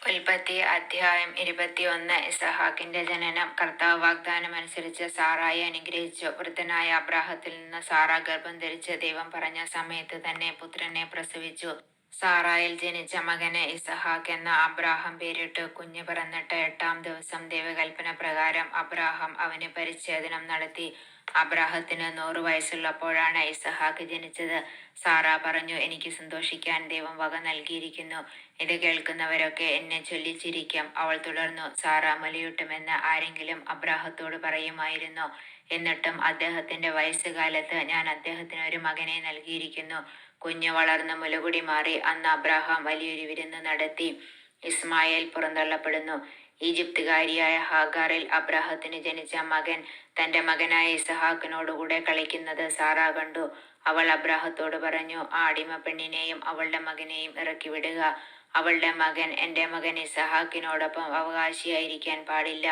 ഉൽപ്പത്തി അധ്യായം 21. ഇസഹാക്കിന്റെ ജനനം. കർത്താവ് വാഗ്ദാനമനുസരിച്ച് സാറായെ അനുഗ്രഹിച്ചു. വൃദ്ധനായ അബ്രാഹത്തിൽ നിന്ന് സാറാ ഗർഭം ധരിച്ച് ദൈവം പറഞ്ഞ സമയത്ത് തന്നെ പുത്രനെ പ്രസവിച്ചു. സാറായിൽ ജനിച്ച മകന് ഇസഹാക്ക് എന്ന അബ്രാഹാം പേരിട്ടു. കുഞ്ഞ് പിറന്നിട്ട് 8-ാം ദിവസം ദൈവകൽപ്പന പ്രകാരം അബ്രാഹാം അവന് പരിച്ഛേദനം നടത്തി. അബ്രാഹത്തിന് 100 വയസ്സുള്ളപ്പോഴാണ് ഇസഹാക്ക് ജനിച്ചത്. സാറാ പറഞ്ഞു, എനിക്ക് സന്തോഷിക്കാൻ ദൈവം വക നൽകിയിരിക്കുന്നു. ഇത് കേൾക്കുന്നവരൊക്കെ എന്നെ ചൊല്ലി ചിരിക്കും. അവൾ തുടർന്നു, സാറാ മുലയൂട്ടുമെന്ന് ആരെങ്കിലും അബ്രാഹത്തോട് പറയുമായിരുന്നു. എന്നിട്ടും അദ്ദേഹത്തിന്റെ വയസ്സുകാലത്ത് ഞാൻ അദ്ദേഹത്തിന് ഒരു മകനെ നൽകിയിരിക്കുന്നു. കുഞ്ഞ് വളർന്ന് മുലകുടി മാറി. അന്ന് അബ്രാഹാം വലിയൊരു വിരുന്ന് നടത്തി. ഇസ്മായേൽ പുറന്തള്ളപ്പെടുന്നു. ഈജിപ്തുകാരിയായ ഹാഗാറിൽ അബ്രാഹത്തിന് ജനിച്ച മകൻ തന്റെ മകനായ ഇസഹാക്കിനോടുകൂടെ കളിക്കുന്നത് സാറാ കണ്ടു. അവൾ അബ്രാഹത്തോട് പറഞ്ഞു, ആ അടിമ പെണ്ണിനെയും അവളുടെ മകനെയും ഇറക്കി വിടുക. അവളുടെ മകൻ എന്റെ മകൻ ഇസഹാക്കിനോടൊപ്പം അവകാശിയായിരിക്കാൻ പാടില്ല.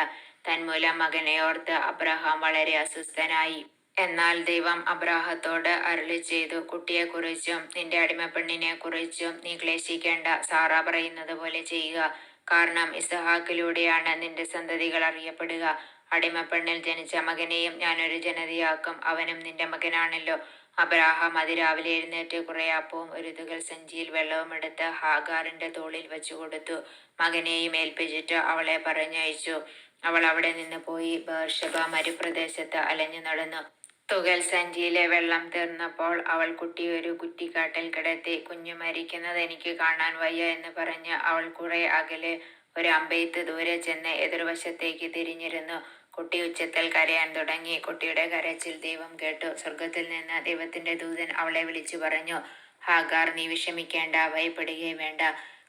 തന്മൂലം മകനെ ഓർത്ത് അബ്രാഹാം വളരെ അസ്വസ്ഥനായി. എന്നാൽ ദൈവം അബ്രാഹത്തോട് അരുളി ചെയ്തു, കുട്ടിയെക്കുറിച്ചും നിന്റെ അടിമപ്പെണ്ണിനെ കുറിച്ചും നീ ക്ലേശിക്കേണ്ട. സാറാ പറയുന്നത് പോലെ ചെയ്യുക. കാരണം ഇസഹാക്കിലൂടെയാണ് നിന്റെ സന്തതികൾ അറിയപ്പെടുക. അടിമപ്പെണ്ണിൽ ജനിച്ച മകനെയും ഞാനൊരു ജനതയാക്കും. അവനും നിന്റെ മകനാണല്ലോ. അബ്രാഹാം അതിരാവിലെ എഴുന്നേറ്റ് കുറെ അപ്പവും ഒരു തുകൽ സഞ്ചിയിൽ വെള്ളവും എടുത്ത് ഹാഗാറിന്റെ തോളിൽ വെച്ചു കൊടുത്തു. മകനെയും ഏൽപ്പിച്ചിട്ട് അവളെ പറഞ്ഞയച്ചു. അവൾ അവിടെ നിന്ന് പോയി ബേർശബ മരുപ്രദേശത്ത് അലഞ്ഞു നടന്നു. തുകൽ സഞ്ചിയിലെ വെള്ളം തീർന്നപ്പോൾ അവൾ കുട്ടിയെ ഒരു കുറ്റിക്കാട്ടിൽ കിടത്തി. കുഞ്ഞു മരിക്കുന്നത് എനിക്ക് കാണാൻ വയ്യ എന്ന് പറഞ്ഞ് അവൾ കുറെ അകലെ ഒരു അമ്പെയ്ത്ത് ദൂരെ ചെന്ന് എതിർവശത്തേക്ക് തിരിഞ്ഞിരുന്നു. കുട്ടി ഉച്ചത്തിൽ കരയാൻ തുടങ്ങി. കുട്ടിയുടെ കരച്ചിൽ ദൈവം കേട്ടു. സ്വർഗത്തിൽ നിന്ന് ദൈവത്തിന്റെ ദൂതൻ അവളെ വിളിച്ചു പറഞ്ഞു, ഹാഗാർ, നീ വിഷമിക്കേണ്ട, ഭയപ്പെടുകയും വേണ്ട.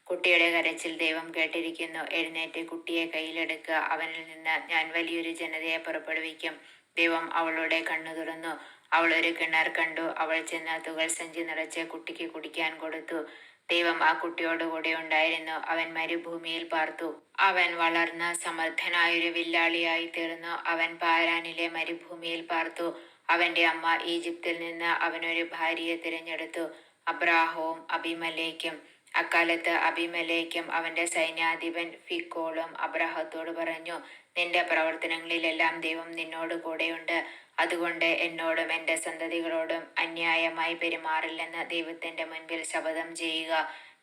കുട്ടിയുടെ കരച്ചിൽ ദൈവം കേട്ടിരിക്കുന്നു. എഴുന്നേറ്റ് കുട്ടിയെ കയ്യിലെടുക്കുക. അവനിൽ നിന്ന് ഞാൻ വലിയൊരു ജനതയെ പുറപ്പെടുവിക്കും. ദൈവം അവളുടെ കണ്ണു തുറന്നു. അവൾ ഒരു കിണർ കണ്ടു. അവൾ ചെന്ന് തുകൽ സഞ്ചി നിറച്ച് കുട്ടിക്ക് കുടിക്കാൻ കൊടുത്തു. ദൈവം ആ കുട്ടിയോടുകൂടെ ഉണ്ടായിരുന്നു. അവൻ മരുഭൂമിയിൽ പാർത്തു. അവൻ വളർന്ന് സമർത്ഥനായൊരു വില്ലാളിയായി തീർന്നു. അവൻ പാരാനിലെ മരുഭൂമിയിൽ പാർത്തു. അവന്റെ അമ്മ ഈജിപ്തിൽ നിന്ന് അവനൊരു ഭാര്യയെ തിരഞ്ഞെടുത്തു, അബ്രാഹവും അബിമലേക്കും. അക്കാലത്ത് അബിമലേക്കും അവന്റെ സൈന്യാധിപൻ ഫിക്കോളും അബ്രാഹത്തോട് പറഞ്ഞു, നിന്റെ പ്രവർത്തനങ്ങളിലെല്ലാം ദൈവം നിന്നോട് കൂടെയുണ്ട്. അതുകൊണ്ട് എന്നോടും എന്റെ സന്തതികളോടും അന്യായമായി പെരുമാറില്ലെന്ന് ദൈവത്തിന്റെ മുൻപിൽ ശപഥം ചെയ്യുക.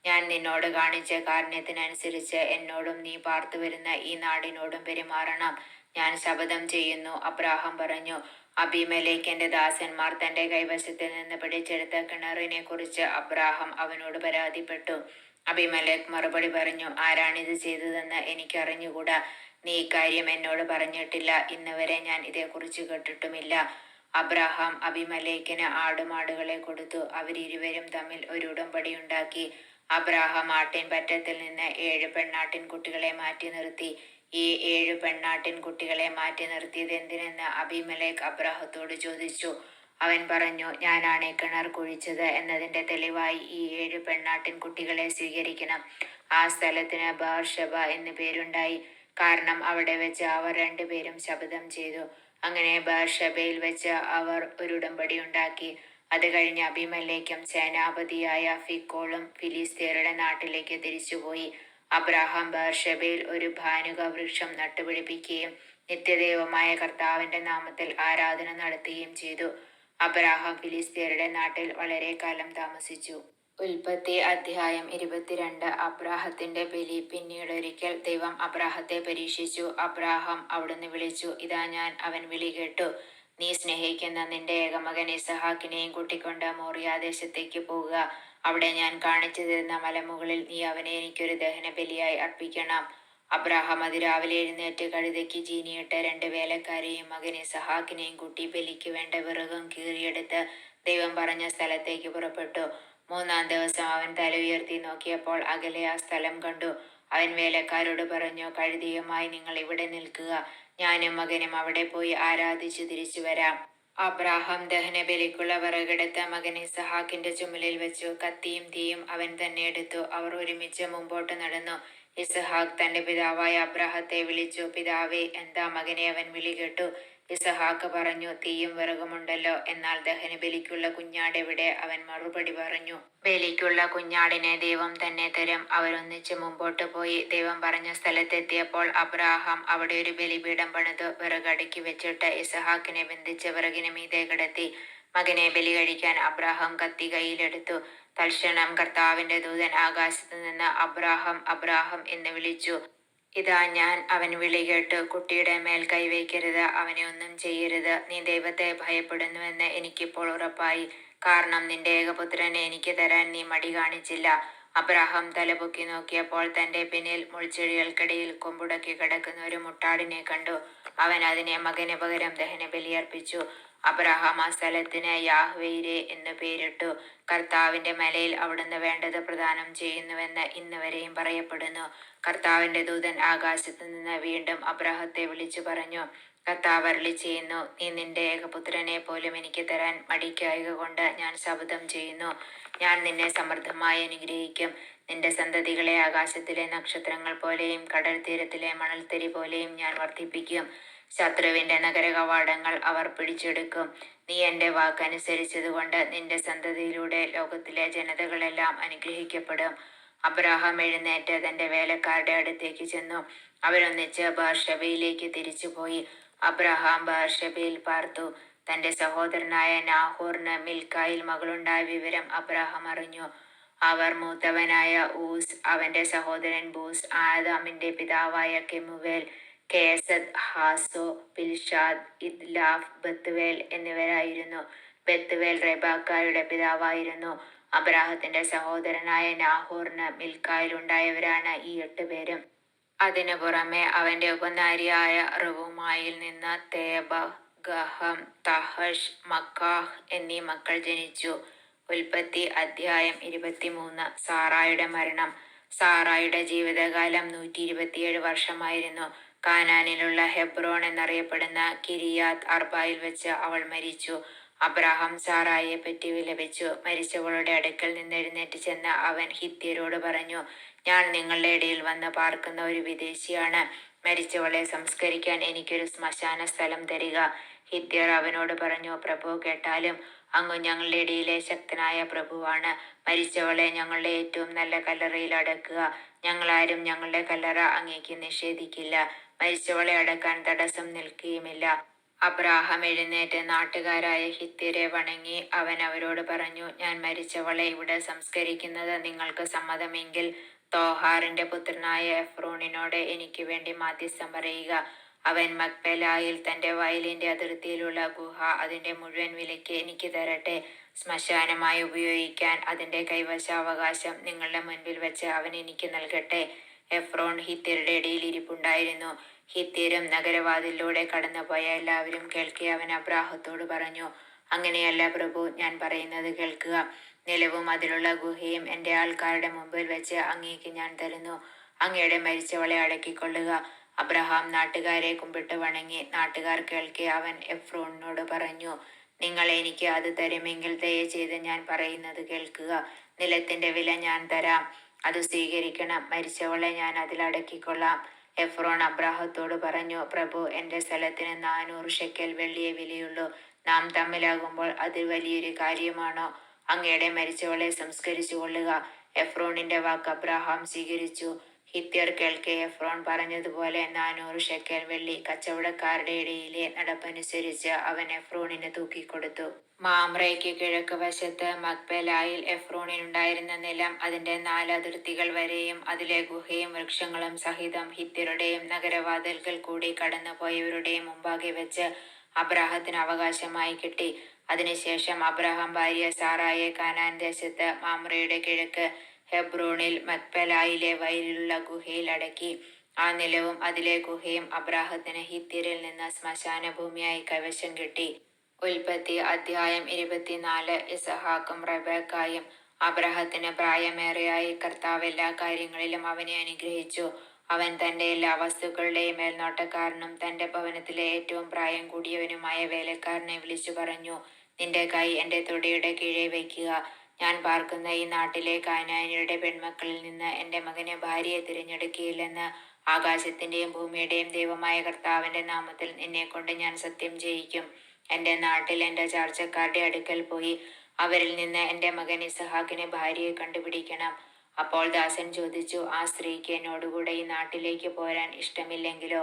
ഞാൻ നിന്നോട് കാണിച്ച കാരുണ്യത്തിനനുസരിച്ച് എന്നോടും നീ പാർത്തു വരുന്ന ഈ നാടിനോടും പെരുമാറണം. ഞാൻ ശപഥം ചെയ്യുന്നു. അബ്രാഹാം പറഞ്ഞു. അബീമേലെക്കിന്റെ ദാസന്മാർ തന്റെ കൈവശത്തിൽ നിന്ന് പിടിച്ചെടുത്ത കിണറിനെ കുറിച്ച് അബ്രാഹാം അവനോട് പരാതിപ്പെട്ടു. അബീമേലെക്ക് മറുപടി പറഞ്ഞു, ആരാണിത് ചെയ്തതെന്ന് എനിക്ക് അറിഞ്ഞുകൂടാ. നീ ഇക്കാര്യം എന്നോട് പറഞ്ഞിട്ടില്ല. ഇന്ന് വരെ ഞാൻ ഇതേക്കുറിച്ച് കേട്ടിട്ടുമില്ല. അബ്രാഹാം അബീമേലെക്കിന് ആടുമാടുകളെ കൊടുത്തു. അവരിരുവരും തമ്മിൽ ഒരു ഉടമ്പടി ഉണ്ടാക്കി. അബ്രാഹാം ആട്ടിൻ പറ്റത്തിൽ നിന്ന് 7 പെണ്ണാട്ടിൻ കുട്ടികളെ മാറ്റി നിർത്തി. ഈ 7 പെണ്ണാട്ടിൻ കുട്ടികളെ മാറ്റി നിർത്തിയത് എന്തിനെന്ന് അബീമേലെക്ക് അബ്രാഹത്തോട് ചോദിച്ചു. അവൻ പറഞ്ഞു, ഞാനാണ് കിണർ കുഴിച്ചത് എന്നതിന്റെ തെളിവായി ഈ 7 പെണ്ണാട്ടിൻ കുട്ടികളെ സ്വീകരിക്കണം. ആ സ്ഥലത്തിന് ബേർശബ എന്ന് പേരുണ്ടായി. കാരണം അവിടെ വെച്ച് അവർ രണ്ടുപേരും ശപഥം ചെയ്തു. അങ്ങനെ ബേർശബയിൽ വെച്ച് അവർ ഒരു ഉടമ്പടി ഉണ്ടാക്കി. അത് കഴിഞ്ഞ് അബീമേലെക്കും സേനാപതിയായ ഫിക്കോളും ഫിലിസ്ത്യരുടെ നാട്ടിലേക്ക് തിരിച്ചുപോയി. അബ്രാഹാം ബേർശബയിൽ ഒരു ഭാനുക വൃക്ഷം നട്ടുപിടിപ്പിക്കുകയും നിത്യദൈവമായ കർത്താവിന്റെ നാമത്തിൽ ആരാധന നടത്തുകയും ചെയ്തു. അബ്രാഹാം ഫിലിസ്ത്യരുടെ നാട്ടിൽ വളരെ കാലം താമസിച്ചു. ഉൽപ്പത്തി അധ്യായം 22. അബ്രാഹത്തിന്റെ ബലി. പിന്നീടൊരിക്കൽ ദൈവം അബ്രാഹത്തെ പരീക്ഷിച്ചു. അബ്രാഹാം അവിടുന്ന് വിളിച്ചു, ഇതാ ഞാൻ. അവൻ വിളി കേട്ടു. നീ സ്നേഹിക്കുന്ന നിന്റെ ഏകമകൻ ഇസഹാക്കിനെയും കൂട്ടിക്കൊണ്ട് മോറിയാദേശത്തേക്ക് പോകുക. അവിടെ ഞാൻ കാണിച്ചു തരുന്ന മലമുകളിൽ നീ അവനെ എനിക്കൊരു ദഹന ബലിയായി അർപ്പിക്കണം. അബ്രാഹാം അതിരാവിലെ എഴുന്നേറ്റ് കഴുതയ്ക്ക് ചീനിയിട്ട് 2 വേലക്കാരെയും മകൻ ഇസഹാക്കിനെയും കൂട്ടി ബലിക്ക് വേണ്ട വിറകും കീറിയെടുത്ത് ദൈവം പറഞ്ഞ സ്ഥലത്തേക്ക് പുറപ്പെട്ടു. 3-ാം ദിവസം അവൻ തല ഉയർത്തി നോക്കിയപ്പോൾ അകലെ ആ സ്ഥലം കണ്ടു. അവൻ വേലക്കാരോട് പറഞ്ഞു, കഴുതയുമായി നിങ്ങൾ ഇവിടെ നിൽക്കുക. ഞാനും മകനും അവിടെ പോയി ആരാധിച്ചു തിരിച്ചു വരാം. അബ്രാഹാം ദഹനബലിക്കുള്ള വിറകെടുത്ത് മകൻ ഇസഹാക്കിന്റെ ചുമലിൽ വെച്ചു. കത്തിയും തീയും അവൻ തന്നെ എടുത്തു. അവർ ഒരുമിച്ച് മുമ്പോട്ട് നടന്നു. ഇസഹാക്ക് തന്റെ പിതാവായ അബ്രാഹത്തെ വിളിച്ചു. പിതാവേ. എന്താ മകനെ അവൻ വിളി കേട്ടു. ഇസഹാക്ക് പറഞ്ഞു, തീയും വിറകുമുണ്ടല്ലോ, എന്നാൽ ദഹനബലിക്കുള്ള കുഞ്ഞാടെവിടെ? അവൻ മറുപടി പറഞ്ഞു, ബലിക്കുള്ള കുഞ്ഞാടിനെ ദൈവം തന്നെ തരും. അവരൊന്നിച്ച് മുമ്പോട്ട് പോയി. ദൈവം പറഞ്ഞ സ്ഥലത്തെത്തിയപ്പോൾ അബ്രാഹാം അവിടെ ഒരു ബലിപീഠം പണിതു. വിറക് അടുക്കി വെച്ചിട്ട് ഇസഹാക്കിനെ ബന്ധിച്ച് വിറകിന് മീതെ കിടത്തി. മകനെ ബലി കഴിക്കാൻ അബ്രാഹാം കത്തി കയ്യിലെടുത്തു. തൽക്ഷണം കർത്താവിന്റെ ദൂതൻ ആകാശത്ത് നിന്ന് അബ്രാഹാം, അബ്രാഹാം എന്ന് വിളിച്ചു. ഇതാ ഞാൻ. അവൻ വിളി കേട്ടു. കുട്ടിയുടെ മേൽ കൈവയ്ക്കരുത്, അവനെ ഒന്നും ചെയ്യരുത്. നീ ദൈവത്തെ ഭയപ്പെടുന്നുവെന്ന് എനിക്കിപ്പോൾ ഉറപ്പായി. കാരണം നിന്റെ ഏകപുത്രനെ എനിക്ക് തരാൻ നീ മടി കാണിച്ചില്ല. അബ്രാഹാം തലപൊക്കി നോക്കിയപ്പോൾ തന്റെ പിന്നിൽ മുൾച്ചെടികൾക്കിടയിൽ കൊമ്പുടക്കി കിടക്കുന്ന ഒരു മുട്ടാടിനെ കണ്ടു. അവൻ അതിനെ മകന് പകരം ദഹനബലിയർപ്പിച്ചു. അബ്രാഹാം ആ സ്ഥലത്തിന് യാഹ്വേയിരെ എന്ന് പേരിട്ടു. കർത്താവിന്റെ മലയിൽ അവിടുന്ന് വേണ്ടത് പ്രദാനം ചെയ്യുന്നുവെന്ന് ഇന്ന് വരെയും പറയപ്പെടുന്നു. കർത്താവിന്റെ ദൂതൻ ആകാശത്ത് നിന്ന് വീണ്ടും അബ്രാഹത്തെ വിളിച്ചു പറഞ്ഞു, കർത്താവ് അരുളി ചെയ്യുന്നു, നീ നിന്റെ ഏകപുത്രനെ പോലും എനിക്ക് തരാൻ മടിക്കായക കൊണ്ട് ഞാൻ ശപഥം ചെയ്യുന്നു. ഞാൻ നിന്നെ സമൃദ്ധമായി അനുഗ്രഹിക്കും. നിന്റെ സന്തതികളെ ആകാശത്തിലെ നക്ഷത്രങ്ങൾ പോലെയും കടൽ തീരത്തിലെ മണൽത്തരി പോലെയും ഞാൻ വർദ്ധിപ്പിക്കും. ശത്രുവിന്റെ നഗര കവാടങ്ങൾ അവർ പിടിച്ചെടുക്കും. നീ എന്റെ വാക്കനുസരിച്ചതുകൊണ്ട് നിന്റെ സന്തതിയിലൂടെ ലോകത്തിലെ ജനതകളെല്ലാം അനുഗ്രഹിക്കപ്പെടും. അബ്രാഹാം എഴുന്നേറ്റ് തന്റെ വേലക്കാരുടെ അടുത്തേക്ക് ചെന്നു. അവരൊന്നിച്ച് ബേർഷെബയിലേക്ക് തിരിച്ചുപോയി. അബ്രാഹാം ബേർഷെബയിൽ പാർത്തു. തന്റെ സഹോദരനായ നാഹോറിന് മിൽക്കായിൽ മകളുണ്ടായ വിവരം അബ്രാഹാം അറിഞ്ഞു. അവർ മൂത്തവനായ ഊസ്, അവന്റെ സഹോദരൻ ബൂസ്, ആദാമിന്റെ പിതാവായ കെമുവേൽ, കേസദ്, ഹാസോ, പിൽഷാദ്, ഇദ്ലാഫ്, ബത്തുവേൽ എന്നിവരായിരുന്നു. ബത്തുവേൽ റെബാക്കായുടെ പിതാവായിരുന്നു. അബ്രാഹത്തിന്റെ സഹോദരനായ നാഹോറിന് മിൽക്കായിലുണ്ടായവരാണ് ഈ 8 പേരും. അതിനു പുറമെ അവന്റെ ഉപനാരിയായ റുവുമായിൽ നിന്ന് തേബ, ഗഹം, തഹഷ്, മക്കാഹ് എന്നീ മക്കൾ ജനിച്ചു. ഉൽപ്പത്തി അധ്യായം 23. സാറായുടെ മരണം. സാറായുടെ ജീവിതകാലം 127 വർഷമായിരുന്നു. കാനാനിലുള്ള ഹെബ്രോൺ എന്നറിയപ്പെടുന്ന കിരിയാത്ത് അർബായിൽ വെച്ച് അവൾ മരിച്ചു. അബ്രാഹാം സാറായെ പറ്റി വിലപിച്ചു. മരിച്ചവളുടെ അടുക്കൽ നിന്ന് എഴുന്നേറ്റ് ചെന്ന് അവൻ ഹിത്യരോട് പറഞ്ഞു, ഞാൻ നിങ്ങളുടെ ഇടയിൽ വന്ന് പാർക്കുന്ന ഒരു വിദേശിയാണ്. മരിച്ചവളെ സംസ്കരിക്കാൻ എനിക്കൊരു ശ്മശാന സ്ഥലം തരിക. ഹിത്യർ അവനോട് പറഞ്ഞു, പ്രഭു കേട്ടാലും, അങ്ങ് ഞങ്ങളുടെ ഇടയിലെ ശക്തനായ പ്രഭുവാണ്. മരിച്ചവളെ ഞങ്ങളുടെ ഏറ്റവും നല്ല കല്ലറയിൽ അടക്കുക. ഞങ്ങളാരും ഞങ്ങളുടെ കല്ലറ അങ്ങേക്ക് നിഷേധിക്കില്ല. മരിച്ചവളെ അടക്കാൻ തടസ്സം നിൽക്കുകയുമില്ല. അബ്രാഹാം എഴുന്നേറ്റ് നാട്ടുകാരായ ഹിത്യരെ വണങ്ങി. അവൻ അവരോട് പറഞ്ഞു, ഞാൻ മരിച്ചവളെ ഇവിടെ സംസ്കരിക്കുന്നത് നിങ്ങൾക്ക് സമ്മതമെങ്കിൽ തോഹാറിന്റെ പുത്രനായ എഫ്രോണിനോട് എനിക്ക് വേണ്ടി മാധ്യസ്ഥം പറയുക. അവൻ മക്പെലായിൽ തന്റെ വയലിന്റെ അതിർത്തിയിലുള്ള ഗുഹ അതിന്റെ മുഴുവൻ വിലയ്ക്ക് എനിക്ക് തരട്ടെ. ശ്മശാനമായി ഉപയോഗിക്കാൻ അതിന്റെ കൈവശാവകാശം നിങ്ങളുടെ മുൻപിൽ വെച്ച് അവൻ എനിക്ക് നൽകട്ടെ. എഫ്രോൺ ഹിത്യരുടെ ഇടയിൽ ഇരിപ്പുണ്ടായിരുന്നു. ഹിത്യരും നഗരവാതിലൂടെ കടന്നുപോയ എല്ലാവരും കേൾക്കെ അവൻ അബ്രാഹത്തോട് പറഞ്ഞു, അങ്ങനെയല്ല പ്രഭു, ഞാൻ പറയുന്നത് കേൾക്കുക. നിലവും അതിലുള്ള ഗുഹയും എന്റെ ആൾക്കാരുടെ മുമ്പിൽ വെച്ച് അങ്ങേക്ക് ഞാൻ തരുന്നു. അങ്ങയുടെ മരിച്ചവളെ അടക്കിക്കൊള്ളുക. അബ്രഹാം നാട്ടുകാരെ കുമ്പിട്ട് വണങ്ങി. നാട്ടുകാർ കേൾക്കെ അവൻ എഫ്രോണിനോട് പറഞ്ഞു, നിങ്ങൾ എനിക്ക് അത് തരുമെങ്കിൽ ദയചെയ്ത് ഞാൻ പറയുന്നത് കേൾക്കുക. നിലത്തിന്റെ വില ഞാൻ തരാം, അത് സ്വീകരിക്കണം. മരിച്ചവളെ ഞാൻ അതിലടക്കിക്കൊള്ളാം. എഫ്രോൺ അബ്രാഹത്തോട് പറഞ്ഞു, പ്രഭു, എന്റെ സ്ഥലത്തിന് 400 ഷെക്കൽ വെള്ളിയെ വിലയുള്ളൂ. നാം തമ്മിലാകുമ്പോൾ അത് വലിയൊരു കാര്യമാണോ? അങ്ങയുടെ മരിച്ചവളെ സംസ്കരിച്ചു കൊള്ളുക. എഫ്രോണിന്റെ വാക്ക് അബ്രാഹാം സ്വീകരിച്ചു. ഹിത്യർ കേൾക്കെ എഫ്രോൺ പറഞ്ഞതുപോലെ 400 ഷെക്കൽ വെള്ളി കച്ചവടക്കാരുടെ ഇടയിലെ നടപ്പനുസരിച്ച് അവൻ എഫ്രോണിന് തൂക്കിക്കൊടുത്തു. മാമ്രയ്ക്ക് കിഴക്ക് വശത്ത് മക്പെലായിൽ എഫ്രോണിനുണ്ടായിരുന്ന നിലം അതിന്റെ 4 അതിർത്തികൾ വരെയും അതിലെ ഗുഹയും വൃക്ഷങ്ങളും സഹിതം ഹിത്യരുടെയും നഗരവാതിൽക്കൽ കൂടി കടന്നുപോയവരുടെയും മുമ്പാകെ വെച്ച് അബ്രാഹത്തിന് അവകാശമായി കിട്ടി. അതിനുശേഷം അബ്രാഹാം ഭാര്യ സാറായെ കാനാൻ ദേശത്ത് മാമ്രയുടെ കിഴക്ക് ഹെബ്രോണിൽ മക്പെലായിലെ വയലിലുള്ള ഗുഹയിൽ അടക്കി. ആ നിലവും അതിലെ ഗുഹയും അബ്രാഹത്തിന് ഹിത്യരിൽ നിന്ന് ശ്മശാന ഭൂമിയായി കൈവശം കിട്ടി. ഉൽപ്പത്തി അധ്യായം 24. ഇസഹാക്കും റെബേക്കായും. അബ്രാഹത്തിന് പ്രായമേറെയായി. കർത്താവ് എല്ലാ കാര്യങ്ങളിലും അവനെ അനുഗ്രഹിച്ചു. അവൻ തന്റെ എല്ലാ വസ്തുക്കളുടെയും മേൽനോട്ടക്കാരനും തന്റെ ഭവനത്തിലെ ഏറ്റവും പ്രായം കൂടിയവനുമായ വേലക്കാരനെ വിളിച്ചു പറഞ്ഞു, നിന്റെ കൈ എന്റെ തൊടിയുടെ കീഴെ വയ്ക്കുക. ഞാൻ പാർക്കുന്ന ഈ നാട്ടിലെ കാനാന്യരുടെ പെൺമക്കളിൽ നിന്ന് എൻ്റെ മകന് ഭാര്യയെ തിരഞ്ഞെടുക്കുകയില്ലെന്ന് ആകാശത്തിന്റെയും ഭൂമിയുടെയും ദൈവമായ കർത്താവിന്റെ നാമത്തിൽ നിന്നെക്കൊണ്ട് ഞാൻ സത്യം ചെയ്യിക്കും. എൻ്റെ നാട്ടിൽ എൻ്റെ ചാർച്ചക്കാരുടെ അടുക്കൽ പോയി അവരിൽ നിന്ന് എൻ്റെ മകൻ ഇസഹാക്കിന് ഭാര്യയെ കണ്ടുപിടിക്കണം. അപ്പോൾ ദാസൻ ചോദിച്ചു, ആ സ്ത്രീക്ക് എന്നോടുകൂടെ ഈ നാട്ടിലേക്ക് പോരാൻ ഇഷ്ടമില്ലെങ്കിലോ?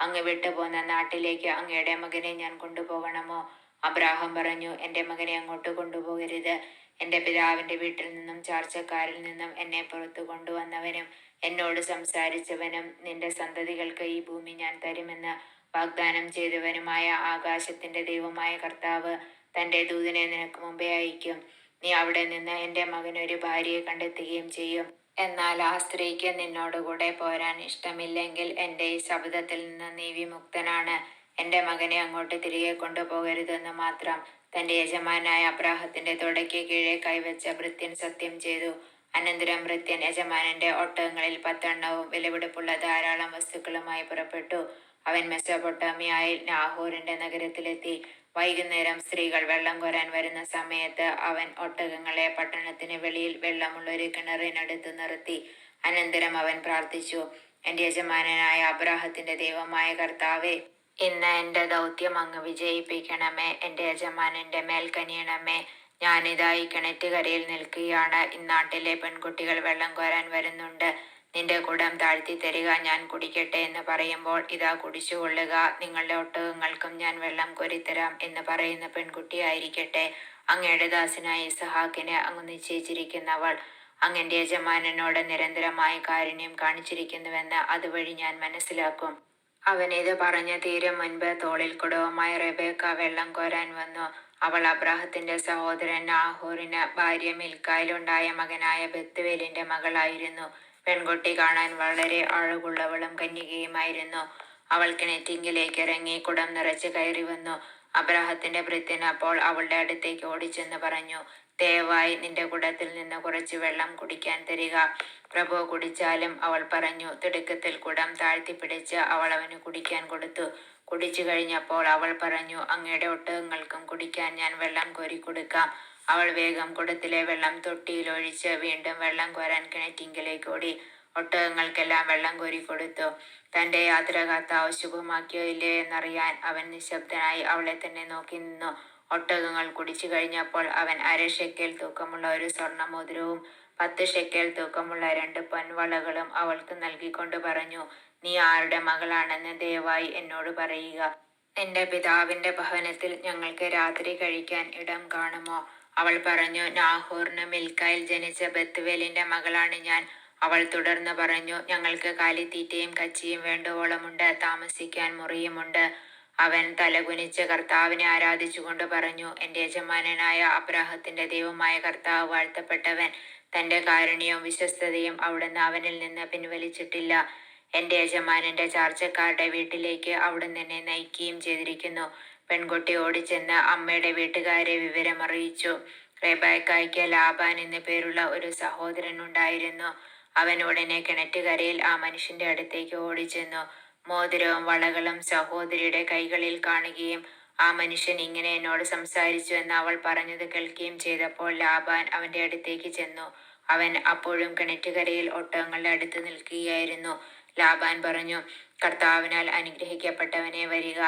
അങ്ങ് വിട്ടുപോന്ന നാട്ടിലേക്ക് അങ്ങയുടെ മകനെ ഞാൻ കൊണ്ടുപോകണമോ? അബ്രാഹാം പറഞ്ഞു, എൻ്റെ മകനെ അങ്ങോട്ട് കൊണ്ടുപോകരുത്. എൻ്റെ പിതാവിൻ്റെ വീട്ടിൽ നിന്നും ചാർച്ചക്കാരിൽ നിന്നും എന്നെ പുറത്തു കൊണ്ടുവന്നവനും എന്നോട് സംസാരിച്ചവനും നിന്റെ സന്തതികൾക്ക് ഈ ഭൂമി ഞാൻ തരുമെന്ന് വാഗ്ദാനം ചെയ്തവനുമായ ആകാശത്തിന്റെ ദൈവമായ കർത്താവ് തന്റെ ദൂതനെ നിനക്ക് മുമ്പേ അയക്കും. നീ അവിടെ നിന്ന് എൻ്റെ മകനൊരു ഭാര്യയെ കണ്ടെത്തുകയും ചെയ്യും. എന്നാൽ ആ സ്ത്രീക്ക് നിന്നോടുകൂടെ പോരാൻ ഇഷ്ടമില്ലെങ്കിൽ എൻ്റെ ഈ ശബ്ദത്തിൽ നിന്ന് നീ വിമുക്തനാണ്. എൻ്റെ മകനെ അങ്ങോട്ട് തിരികെ കൊണ്ടുപോകരുതെന്ന് മാത്രം. തന്റെ യജമാനായ അബ്രാഹത്തിന്റെ തുടയ്ക്ക് കീഴെ കൈവച്ച ഭൃത്യൻ സത്യം ചെയ്തു. അനന്തരം ഭൃത്യൻ യജമാനന്റെ ഒട്ടകങ്ങളിൽ 10 എണ്ണവും വിലപിടിപ്പുള്ള ധാരാളം വസ്തുക്കളുമായി പുറപ്പെട്ടു. അവൻ മെസൊപ്പൊട്ടാമിയായിൽ നാഹോറിന്റെ നഗരത്തിലെത്തി. വൈകുന്നേരം സ്ത്രീകൾ വെള്ളം കോരാൻ വരുന്ന സമയത്ത് അവൻ ഒട്ടകങ്ങളെ പട്ടണത്തിന് വെളിയിൽ വെള്ളമുള്ള ഒരു കിണറിനടുത്ത് നിർത്തി. അനന്തരം അവൻ പ്രാർത്ഥിച്ചു, എൻ്റെ യജമാനനായ അബ്രാഹത്തിന്റെ ദൈവമായ കർത്താവേ, ഇന്ന് എൻ്റെ ദൗത്യം അങ്ങ് വിജയിപ്പിക്കണമേ. എൻ്റെ യജമാനന്റെ മേൽ കനിയണമേ. ഞാനിതാ ഈ കിണറ്റുകരയിൽ നിൽക്കുകയാണ്. ഇന്നാട്ടിലെ പെൺകുട്ടികൾ വെള്ളം കോരാൻ വരുന്നുണ്ട്. നിന്റെ കുടം താഴ്ത്തി തരിക, ഞാൻ കുടിക്കട്ടെ എന്ന് പറയുമ്പോൾ, ഇതാ കുടിച്ചുകൊള്ളുക, നിങ്ങളുടെ ഒട്ടകങ്ങൾക്കും ഞാൻ വെള്ളം കോരിത്തരാം എന്ന് പറയുന്ന പെൺകുട്ടിയായിരിക്കട്ടെ അങ്ങയുടെ ദാസനായ ഇസഹാക്കിന് അങ്ങ് നിശ്ചയിച്ചിരിക്കുന്നവൾ. അങ്ങന്റെ യജമാനനോട് നിരന്തരമായി കാരുണ്യം കാണിച്ചിരിക്കുന്നുവെന്ന് അതുവഴി ഞാൻ മനസ്സിലാക്കും. അവൻ ഇത് പറഞ്ഞ് തീരും മുൻപ് തോളിൽ കുടവുമായി റെബേക്ക വെള്ളം കോരാൻ വന്നു. അവൾ അബ്രാഹത്തിന്റെ സഹോദരൻ നാഹോറിന് ഭാര്യ മിൽക്കായിലുണ്ടായ മകനായ ബെത്തുവേലിന്റെ മകളായിരുന്നു. പെൺകുട്ടി കാണാൻ വളരെ അഴകുള്ളവളും കന്യകയുമായിരുന്നു. അവൾ കിണറ്റിങ്കിലേക്ക് ഇറങ്ങി കുടം നിറച്ച് കയറി വന്നു. അബ്രാഹത്തിന്റെ ഭൃത്യൻ അപ്പോൾ അവളുടെ അടുത്തേക്ക് ഓടിച്ചെന്ന് പറഞ്ഞു, ദയവായി നിന്റെ കുടത്തിൽ നിന്ന് കുറച്ച് വെള്ളം കുടിക്കാൻ തരിക. പ്രഭു കുടിച്ചാലും. അവൾ പറഞ്ഞു. തിടുക്കത്തിൽ കുടം താഴ്ത്തിപ്പിടിച്ച് അവൾ അവന് കുടിക്കാൻ കൊടുത്തു. കുടിച്ചു കഴിഞ്ഞപ്പോൾ അവൾ പറഞ്ഞു, അങ്ങയുടെ ഒട്ടകങ്ങൾക്കും കുടിക്കാൻ ഞാൻ വെള്ളം കോരി കൊടുക്കാം. അവൾ വേഗം കുടത്തിലെ വെള്ളം തൊട്ടിയിലൊഴിച്ച് വീണ്ടും വെള്ളം കോരാൻ കിണറ്റിങ്കിലേക്ക് ഓടി. ഒട്ടകങ്ങൾക്കെല്ലാം വെള്ളം കോരി കൊടുത്തു. തന്റെ യാത്ര കർത്താവ് ശുഭമാക്കിയോ ഇല്ലേ എന്നറിയാൻ അവൻ നിശബ്ദനായി അവളെ തന്നെ നോക്കി നിന്നു. ഒട്ടകങ്ങൾ കുടിച്ചു കഴിഞ്ഞപ്പോൾ അവൻ 1/2 ഷെക്കേൽ തൂക്കമുള്ള ഒരു സ്വർണ്ണമോതിരവും 10 ഷെക്കേൽ തൂക്കമുള്ള 2 പൊൻവളകളും അവൾക്ക് നൽകിക്കൊണ്ട് പറഞ്ഞു, നീ ആരുടെ മകളാണെന്ന് ദയവായി എന്നോട് പറയുക. എന്റെ പിതാവിന്റെ ഭവനത്തിൽ ഞങ്ങൾക്ക് രാത്രി കഴിക്കാൻ ഇടം കാണുമോ? അവൾ പറഞ്ഞു, നാഹോറിന് മിൽക്കായിൽ ജനിച്ച ബെത്തുവേലിന്റെ മകളാണ് ഞാൻ. അവൾ തുടർന്ന് പറഞ്ഞു, ഞങ്ങൾക്ക് കാലിത്തീറ്റയും കച്ചിയും വേണ്ടുവോളമുണ്ട്, താമസിക്കാൻ മുറിയുമുണ്ട്. അവൻ തലകുനിച്ച് കർത്താവിനെ ആരാധിച്ചുകൊണ്ട് പറഞ്ഞു, എൻ്റെ യജമാനനായ അബ്രാഹത്തിന്റെ ദൈവമായ കർത്താവ് വാഴ്ത്തപ്പെട്ടവൻ. തന്റെ കാരുണ്യവും വിശ്വസ്തതയും അവിടുന്ന് അവനിൽ നിന്ന് പിൻവലിച്ചിട്ടില്ല. എൻ്റെ യജമാനന്റെ ചാർച്ചക്കാരുടെ വീട്ടിലേക്ക് അവിടുന്ന് എന്നെ നയിക്കുകയും ചെയ്തിരിക്കുന്നു. പെൺകുട്ടി ഓടിച്ചെന്ന് അമ്മയുടെ വീട്ടുകാരെ വിവരമറിയിച്ചു. റെബേക്കായ്ക്ക് ലാബാൻ എന്നു പേരുള്ള ഒരു സഹോദരൻ ഉണ്ടായിരുന്നു. അവൻ ഉടനെ കിണറ്റുകരയിൽ ആ മനുഷ്യന്റെ അടുത്തേക്ക് ഓടിച്ചെന്നു. മോതിരവും വളകളും സഹോദരിയുടെ കൈകളിൽ കാണുകയും ആ മനുഷ്യൻ ഇങ്ങനെ എന്നോട് സംസാരിച്ചു എന്ന് അവൾ പറഞ്ഞത് കേൾക്കുകയും ചെയ്തപ്പോൾ ലാബാൻ അവന്റെ അടുത്തേക്ക് ചെന്നു. അവൻ അപ്പോഴും കിണറ്റുകരയിൽ ഒട്ടകങ്ങളുടെ അടുത്ത് നിൽക്കുകയായിരുന്നു. ലാബാൻ പറഞ്ഞു, കർത്താവിനാൽ അനുഗ്രഹിക്കപ്പെട്ടവനെ വരിക.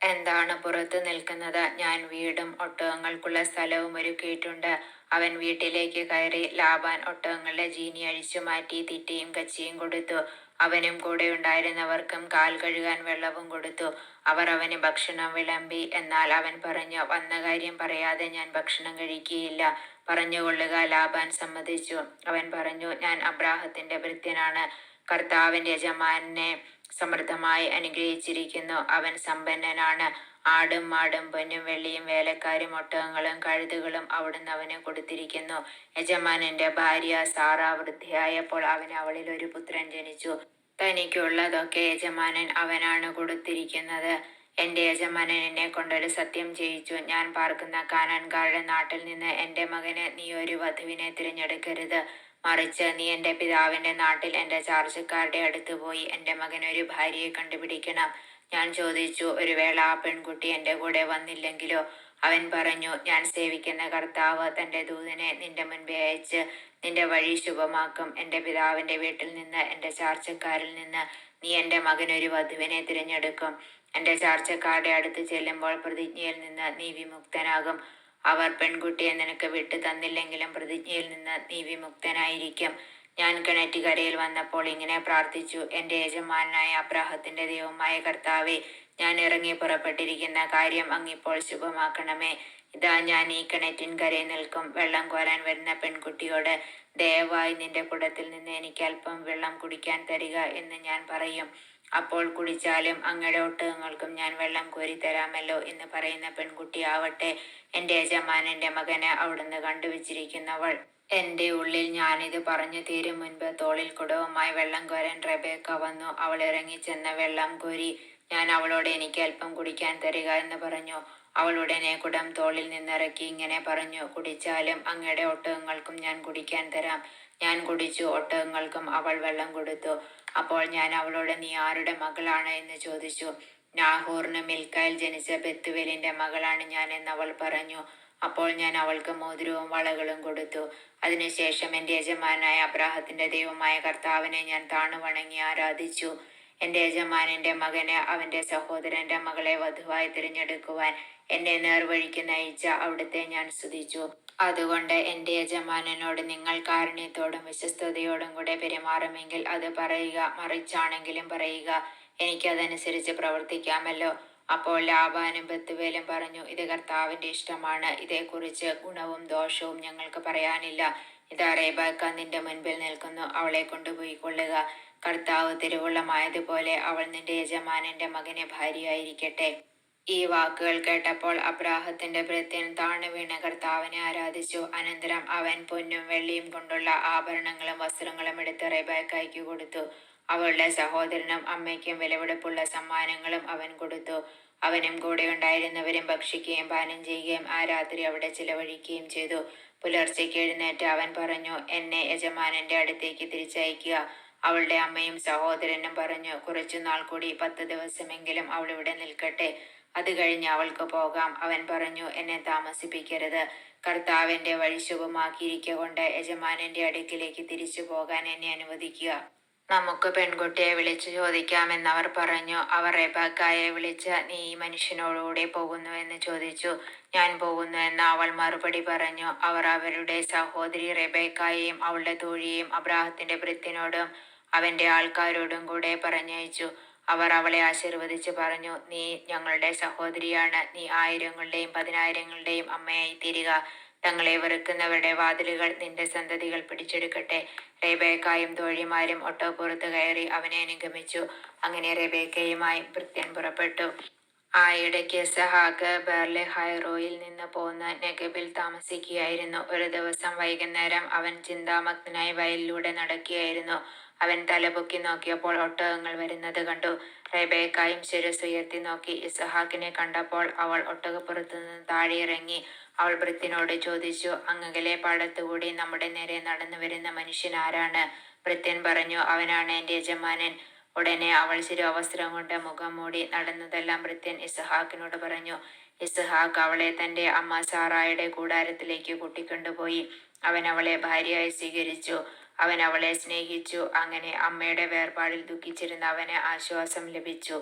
എന്താണ് പുറത്തു നിൽക്കുന്നത്? ഞാൻ വീടും ഒട്ടകങ്ങൾക്കുള്ള സ്ഥലവും ഒരുക്കിയിട്ടുണ്ട്. അവൻ വീട്ടിലേക്ക് കയറി. ലാബാൻ ഒട്ടകങ്ങളുടെ ജീനി അഴിച്ചു മാറ്റി തീറ്റയും കച്ചിയും കൊടുത്തു. അവനും കൂടെ ഉണ്ടായിരുന്നവർക്കും കാൽ കഴുകാൻ വെള്ളവും കൊടുത്തു. അവർ അവന് ഭക്ഷണം വിളമ്പി. എന്നാൽ അവൻ പറഞ്ഞു, വന്ന കാര്യം പറയാതെ ഞാൻ ഭക്ഷണം കഴിക്കുകയില്ല. പറഞ്ഞുകൊള്ളുക. ലാബാൻ സമ്മതിച്ചു. അവൻ പറഞ്ഞു, ഞാൻ അബ്രാഹത്തിന്റെ ഭൃത്യനാണ്. കർത്താവിന്റെ യജമാനെ സമൃദ്ധമായി അനുഗ്രഹിച്ചിരിക്കുന്നു. അവൻ സമ്പന്നനാണ്. ആടും മാടും പൊന്നും വെള്ളിയും വേലക്കാരും ഒട്ടകങ്ങളും കഴുതുകളും അവിടുന്ന് അവന് കൊടുത്തിരിക്കുന്നു. യജമാനന്റെ ഭാര്യ സാറ വൃദ്ധയായപ്പോൾ അവന് അവളിൽ ഒരു പുത്രൻ ജനിച്ചു. തനിക്കുള്ളതൊക്കെ യജമാനൻ അവനാണ് കൊടുത്തിരിക്കുന്നത്. എൻ്റെ യജമാനൻ എന്നെ കൊണ്ടൊരു സത്യം ചെയ്യിച്ചു. ഞാൻ പാർക്കുന്ന കാനാൻകാരുടെ നാട്ടിൽ നിന്ന് എൻ്റെ മകന് നീ ഒരു വധുവിനെ തിരഞ്ഞെടുക്കരുത്. മറിച്ച് നീ എൻ്റെ പിതാവിൻ്റെ നാട്ടിൽ എൻ്റെ ചാർച്ചക്കാരുടെ അടുത്ത് പോയി എൻ്റെ മകനൊരു ഭാര്യയെ കണ്ടുപിടിക്കണം. ഞാൻ ചോദിച്ചു, ഒരു വേള ആ പെൺകുട്ടി എൻ്റെ കൂടെ വന്നില്ലെങ്കിലോ? അവൻ പറഞ്ഞു, ഞാൻ സേവിക്കുന്ന കർത്താവ് തന്റെ ദൂതനെ നിന്റെ മുൻപേ അയച്ച് നിന്റെ വഴി ശുഭമാക്കും. എന്റെ പിതാവിന്റെ വീട്ടിൽ നിന്ന്, എന്റെ ചാർച്ചക്കാരിൽ നിന്ന് നീ എന്റെ മകനൊരു വധുവിനെ തിരഞ്ഞെടുക്കും. എന്റെ ചാർച്ചക്കാരുടെ അടുത്ത് ചെല്ലുമ്പോൾ പ്രതിജ്ഞയിൽ നിന്ന് നീ വിമുക്തനാകും. അവർ പെൺകുട്ടിയെ നിനക്ക് വിട്ടു തന്നില്ലെങ്കിലും പ്രതിജ്ഞയിൽ നിന്ന് നീ വിമുക്തനായിരിക്കും. ഞാൻ കിണറ്റുകരയിൽ വന്നപ്പോൾ ഇങ്ങനെ പ്രാർത്ഥിച്ചു: എന്റെ യജമാനായ അബ്രാഹത്തിന്റെ ദൈവമായ കർത്താവേ, ഞാൻ ഇറങ്ങി പുറപ്പെട്ടിരിക്കുന്ന കാര്യം അങ്ങിപ്പോൾ ശുഭമാക്കണമേ. ഇതാ, ഞാൻ ഈ കിണറ്റിൻകരയിൽ നിൽക്കും. വെള്ളം കോരാൻ വരുന്ന പെൺകുട്ടിയോട്, ദയവായി നിന്റെ കുടത്തിൽ നിന്ന് എനിക്ക് അല്പം വെള്ളം കുടിക്കാൻ തരിക എന്ന് ഞാൻ പറയും. അപ്പോൾ കുടിച്ചാലും അങ്ങയുടെ ഒട്ടകങ്ങൾക്കും ഞാൻ വെള്ളം കോരി തരാമല്ലോ എന്ന് പറയുന്ന പെൺകുട്ടിയാവട്ടെ എന്റെ യജമാനന്റെ മകന് അവിടുന്ന് കണ്ടുവച്ചിരിക്കുന്നവൾ. എന്റെ ഉള്ളിൽ ഞാനിത് പറഞ്ഞു തീരും മുൻപ് തോളിൽ കുടവുമായി വെള്ളം കോരാൻ റെബേക്ക വന്നു. അവൾ ഇറങ്ങിച്ചെന്ന് വെള്ളം കോരി. ഞാൻ അവളോട്, എനിക്ക് അല്പം കുടിക്കാൻ തരിക എന്ന് പറഞ്ഞു. അവൾ ഉടനെ കുടം തോളിൽ നിന്നിറക്കി ഇങ്ങനെ പറഞ്ഞു: കുടിച്ചാലും അങ്ങയുടെ ഒട്ടകങ്ങൾക്കും ഞാൻ കുടിക്കാൻ തരാം. ഞാൻ കുടിച്ചു, ഒട്ടകങ്ങൾക്കും അവൾ വെള്ളം കൊടുത്തു. അപ്പോൾ ഞാൻ അവളോട്, നീ ആരുടെ മകളാണ് എന്ന് ചോദിച്ചു. നാഹോറിന് മിൽക്കായിൽ ജനിച്ച ബെത്തുവേലിന്റെ മകളാണ് ഞാൻ എന്നവൾ പറഞ്ഞു. അപ്പോൾ ഞാൻ അവൾക്ക് മോതിരവും വളകളും കൊടുത്തു. അതിനുശേഷം എന്റെ യജമാനായ അബ്രാഹത്തിന്റെ ദൈവമായ കർത്താവിനെ ഞാൻ താണുവണങ്ങി ആരാധിച്ചു. എന്റെ യജമാനന്റെ മകന് അവന്റെ സഹോദരന്റെ മകളെ വധുവായി തിരഞ്ഞെടുക്കുവാൻ എന്നെ നേർവഴിക്ക് നയിച്ച അവിടുത്തെ ഞാൻ സ്തുതിച്ചു. അതുകൊണ്ട് എന്റെ യജമാനനോട് നിങ്ങൾ കാരുണ്യത്തോടും വിശ്വസ്തയോടും കൂടെ പെരുമാറുമെങ്കിൽ അത് പറയുക, മറിച്ചാണെങ്കിലും പറയുക, എനിക്കതനുസരിച്ച് പ്രവർത്തിക്കാമല്ലോ. അപ്പോൾ ലാബാനും ബത്തുവേലും പറഞ്ഞു, ഇത് കർത്താവിന്റെ ഇഷ്ടമാണ്. ഇതേക്കുറിച്ച് ഗുണവും ദോഷവും ഞങ്ങൾക്ക് പറയാനില്ല. ഇതാ, റേബേക്ക നിന്റെ മുൻപിൽ നിൽക്കുന്നു. അവളെ കൊണ്ടുപോയിക്കൊള്ളുക. കർത്താവ് തിരുവുള്ളമായതുപോലെ അവൾ നിന്റെ യജമാനന്റെ മകന് ഭാര്യയായിരിക്കട്ടെ. ഈ വാക്കുകൾ കേട്ടപ്പോൾ അബ്രാഹത്തിന്റെ ഭൃത്യൻ താണു വീണ് കർത്താവിനെ ആരാധിച്ചു. അനന്തരം അവൻ പൊന്നും വെള്ളിയും കൊണ്ടുള്ള ആഭരണങ്ങളും വസ്ത്രങ്ങളും എടുത്ത് റെബേക്കായ്ക്ക് കൊടുത്തു. അവളുടെ സഹോദരനും അമ്മയ്ക്കും വിലപിടിപ്പുള്ള സമ്മാനങ്ങളും അവൻ കൊടുത്തു. അവനും കൂടെ ഉണ്ടായിരുന്നവരും ഭക്ഷിക്കുകയും പാനം ചെയ്യുകയും ആ രാത്രി അവിടെ ചിലവഴിക്കുകയും ചെയ്തു. പുലർച്ചയ്ക്ക് എഴുന്നേറ്റ് അവൻ പറഞ്ഞു, എന്നെ യജമാനന്റെ അടുത്തേക്ക് തിരിച്ചയക്കുക. അവളുടെ അമ്മയും സഹോദരനും പറഞ്ഞു, കുറച്ചുനാൾ കൂടി 10 ദിവസമെങ്കിലും അവൾ ഇവിടെ നിൽക്കട്ടെ, അത് കഴിഞ്ഞ് അവൾക്ക് പോകാം. അവൻ പറഞ്ഞു, എന്നെ താമസിപ്പിക്കരുത്. കർത്താവിന്റെ വഴി ശുഭമാക്കിയിരിക്കൊണ്ട് യജമാനന്റെ അടുക്കിലേക്ക് തിരിച്ചു പോകാൻ എന്നെ അനുവദിക്കുക. നമുക്ക് പെൺകുട്ടിയെ വിളിച്ചു ചോദിക്കാമെന്നവർ പറഞ്ഞു. അവർ റെബേക്കായെ വിളിച്ച്, നീ ഈ മനുഷ്യനോടുകൂടെ പോകുന്നു എന്ന് ചോദിച്ചു. ഞാൻ പോകുന്നു എന്ന് അവൾ മറുപടി പറഞ്ഞു. അവർ അവരുടെ സഹോദരി റെബേക്കായെയും അവളുടെ തോഴിയെയും അബ്രാഹത്തിന്റെ ഭൃത്യനോടും അവന്റെ ആൾക്കാരോടും കൂടെ പറഞ്ഞയച്ചു. അവർ അവളെ ആശീർവദിച്ച് പറഞ്ഞു, നീ ഞങ്ങളുടെ സഹോദരിയാണ്. നീ ആയിരങ്ങളുടെയും 10,000-ങ്ങളുടെയും അമ്മയായി തീരുക. തങ്ങളെ വെറുക്കുന്നവരുടെ വാതിലുകൾ നിന്റെ സന്തതികൾ പിടിച്ചെടുക്കട്ടെ. റെബേക്കായും തോഴിമാരും ഒട്ടകപ്പുറത്ത് കയറി അവനെ അനുഗമിച്ചു. അങ്ങനെ റെബേക്കയുമായി ഭൃത്യൻ പുറപ്പെട്ടു. ആ ഇടയ്ക്ക് ഇസഹാക്ക് ബേർലെഹൈറോയിൽ നിന്ന് പോന്ന് നെഗബിൽ താമസിക്കുകയായിരുന്നു. ഒരു ദിവസം വൈകുന്നേരം അവൻ ചിന്താമഗ്നായി വയലിലൂടെ നടക്കുകയായിരുന്നു. അവൻ തലപൊക്കി നോക്കിയപ്പോൾ ഒട്ടകങ്ങൾ വരുന്നത് കണ്ടു. റെബേക്കായും ശിരസ്സുയർത്തി നോക്കി. ഇസഹാക്കിനെ കണ്ടപ്പോൾ അവൾ ഒട്ടകപ്പുറത്തു നിന്ന് താഴെ ഇറങ്ങി. അവൾ ഭൃത്യനോട് ചോദിച്ചു, അങ്ങകലെ പാടത്തുകൂടി നമ്മുടെ നേരെ നടന്നു വരുന്ന മനുഷ്യൻ ആരാണ്? ഭൃത്യൻ പറഞ്ഞു, അവനാണ് എന്റെ യജമാനൻ. ഉടനെ അവൾ ശിരോവസ്ത്രം കൊണ്ട് മുഖം മൂടി. നടന്നതെല്ലാം ഭൃത്യൻ ഇസഹാക്കിനോട് പറഞ്ഞു. ഇസഹാക്ക് അവളെ തന്റെ അമ്മ സാറായുടെ കൂടാരത്തിലേക്ക് കൂട്ടിക്കൊണ്ടുപോയി. അവൻ അവളെ ഭാര്യയായി സ്വീകരിച്ചു. അവൻ അവളെ സ്നേഹിച്ചു. അങ്ങനെ അമ്മയുടെ വേർപാടിൽ ദുഃഖിച്ചിരുന്ന അവന് ആശ്വാസം ലഭിച്ചു.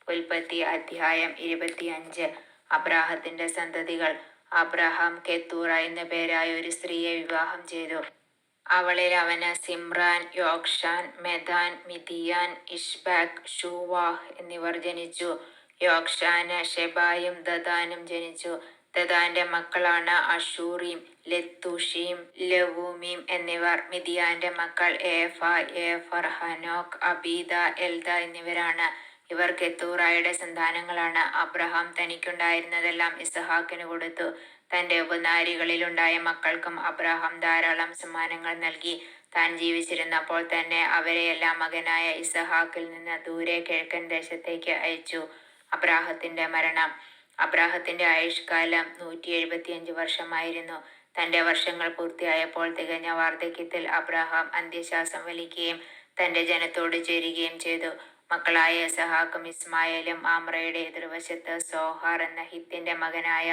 ഉൽപ്പത്തി അധ്യായം 25. അബ്രാഹത്തിന്റെ സന്തതികൾ. അബ്രഹാം കെത്തൂറ എന്ന പേരായ ഒരു സ്ത്രീയെ വിവാഹം ചെയ്തു. അവളിൽ അവന് സിമ്രാൻ, യോക്ഷാൻ, മെദാൻ, മിദിയാൻ, ഇഷ്ബാക്, ഷൂവാഹ് എന്നിവർ ജനിച്ചു. യോക്ഷാന് ഷെബായും ദദാനും ജനിച്ചു. ദദാന്റെ മക്കളാണ് അഷൂറീം, ലെത്തൂഷീം, ലവൂമീം എന്നിവർ. മിദിയാന്റെ മക്കൾ ഏഫ, ഏഫർ, ഹനോക്ക്, അബീദ, എൽദ എന്നിവരാണ്. ഇവർ കെത്തൂറായുടെ സന്താനങ്ങളാണ്. അബ്രഹാം തനിക്കുണ്ടായിരുന്നതെല്ലാം ഇസഹാക്കിന് കൊടുത്തു. തന്റെ ഉപനാരികളിലുണ്ടായ മക്കൾക്കും അബ്രഹാം ധാരാളം സമ്മാനങ്ങൾ നൽകി. താൻ ജീവിച്ചിരുന്നപ്പോൾ തന്നെ അവരെയെല്ലാം മകനായ ഇസഹാക്കിൽ നിന്ന് ദൂരെ കിഴക്കൻ ദേശത്തേക്ക് അയച്ചു. അബ്രാഹത്തിന്റെ മരണം. അബ്രാഹത്തിന്റെ ആയുഷ്കാലം 175 വർഷമായിരുന്നു. തന്റെ വർഷങ്ങൾ പൂർത്തിയായപ്പോൾ തികഞ്ഞ വാർദ്ധക്യത്തിൽ അബ്രഹാം അന്ത്യശ്വാസം വലിക്കുകയും തന്റെ ജനത്തോട് ചേരുകയും ചെയ്തു. മക്കളായ ഇസഹാക്കും ഇസ്മായേലും ആമ്രയുടെ എതിർവശത്ത് സോഹാർ എന്ന ഹിത്തിന്റെ മകനായ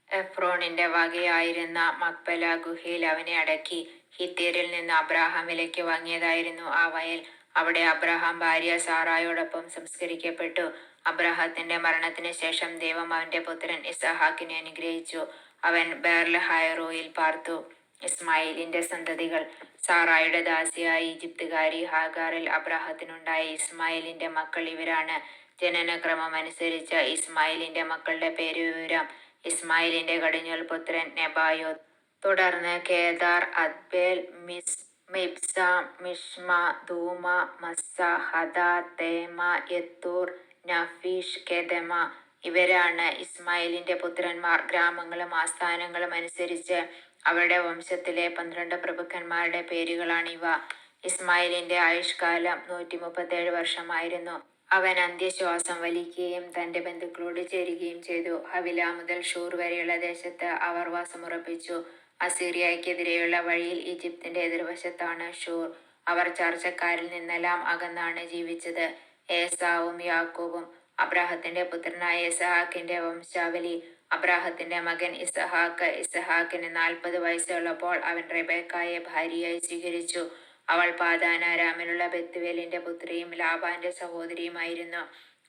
എഫ്രോണിന്റെ വകയായിരുന്ന മക്പല ഗുഹയിൽ അവനെ അടക്കി. ഹിത്യരിൽ നിന്ന് അബ്രാഹാം വിലയ്ക്ക് വാങ്ങിയതായിരുന്നു ആ വയൽ. അവിടെ അബ്രാഹാം ഭാര്യ സാറായോടൊപ്പം സംസ്കരിക്കപ്പെട്ടു. അബ്രാഹത്തിന്റെ മരണത്തിന് ശേഷം ദൈവം അവന്റെ പുത്രൻ ഇസഹാക്കിനെ അനുഗ്രഹിച്ചു. അവൻ ബേർലഹായറോയിൽ പാർത്തു. ഇസ്മായിലിന്റെ സന്തതികൾ. സാറായുടെ ദാസിയായ ഈജിപ്തുകാരി ഹാഗാറിൽ അബ്രാഹത്തിനുണ്ടായ ഇസ്മായിലിന്റെ മക്കൾ ഇവരാണ്. ജനനക്രമം അനുസരിച്ച് ഇസ്മായിലിന്റെ മക്കളുടെ പേരുവിവരം: ഇസ്മായിലിന്റെ കടിഞ്ഞൂൽ പുത്രൻ നെബായോത്ത്, തുടർന്ന് കേദാർ, അദ്ബേൽ, മിബ്സാം, മിഷ്മ, ദൂമ, മസ്സ, ഹദ, തേമ, യത്തൂർ, നഫീഷ്, കെദമ. ഇവരാണ് ഇസ്മായിലിന്റെ പുത്രന്മാർ. ഗ്രാമങ്ങളും ആസ്ഥാനങ്ങളും അനുസരിച്ച് അവരുടെ വംശത്തിലെ 12 പ്രഭുക്കന്മാരുടെ പേരുകളാണിവ. ഇസ്മായിലിന്റെ ആയുഷ്കാലം 137 വർഷമായിരുന്നു. അവൻ അന്ത്യശ്വാസം വലിക്കുകയും തന്റെ ബന്ധുക്കളോട് ചേരുകയും ചെയ്തു. ഹവില മുതൽ ഷൂർ വരെയുള്ള ദേശത്ത് അവർ വാസമുറപ്പിച്ചു. അസീറിയക്കെതിരെയുള്ള വഴിയിൽ ഈജിപ്തിന്റെ എതിർവശത്താണ് ഷൂർ. അവർ ചർച്ചക്കാരിൽ നിന്നെല്ലാം അകന്നാണ് ജീവിച്ചത്. ഏസാവും യാക്കോബും. അബ്രാഹത്തിന്റെ പുത്രനായ ഇസഹാക്കിന്റെ വംശാവലി. അബ്രാഹത്തിന്റെ മകൻ ഇസഹാക്ക്. ഇസഹാക്കിന് 40 വയസ്സുള്ളപ്പോൾ അവൻ റെബേക്കായെ ഭാര്യയായി സ്വീകരിച്ചു. അവൾ പാദാനാരാമിലുള്ള ബെത്തുവേലിന്റെ പുത്രിയും ലാബാന്റെ സഹോദരിയുമായിരുന്നു.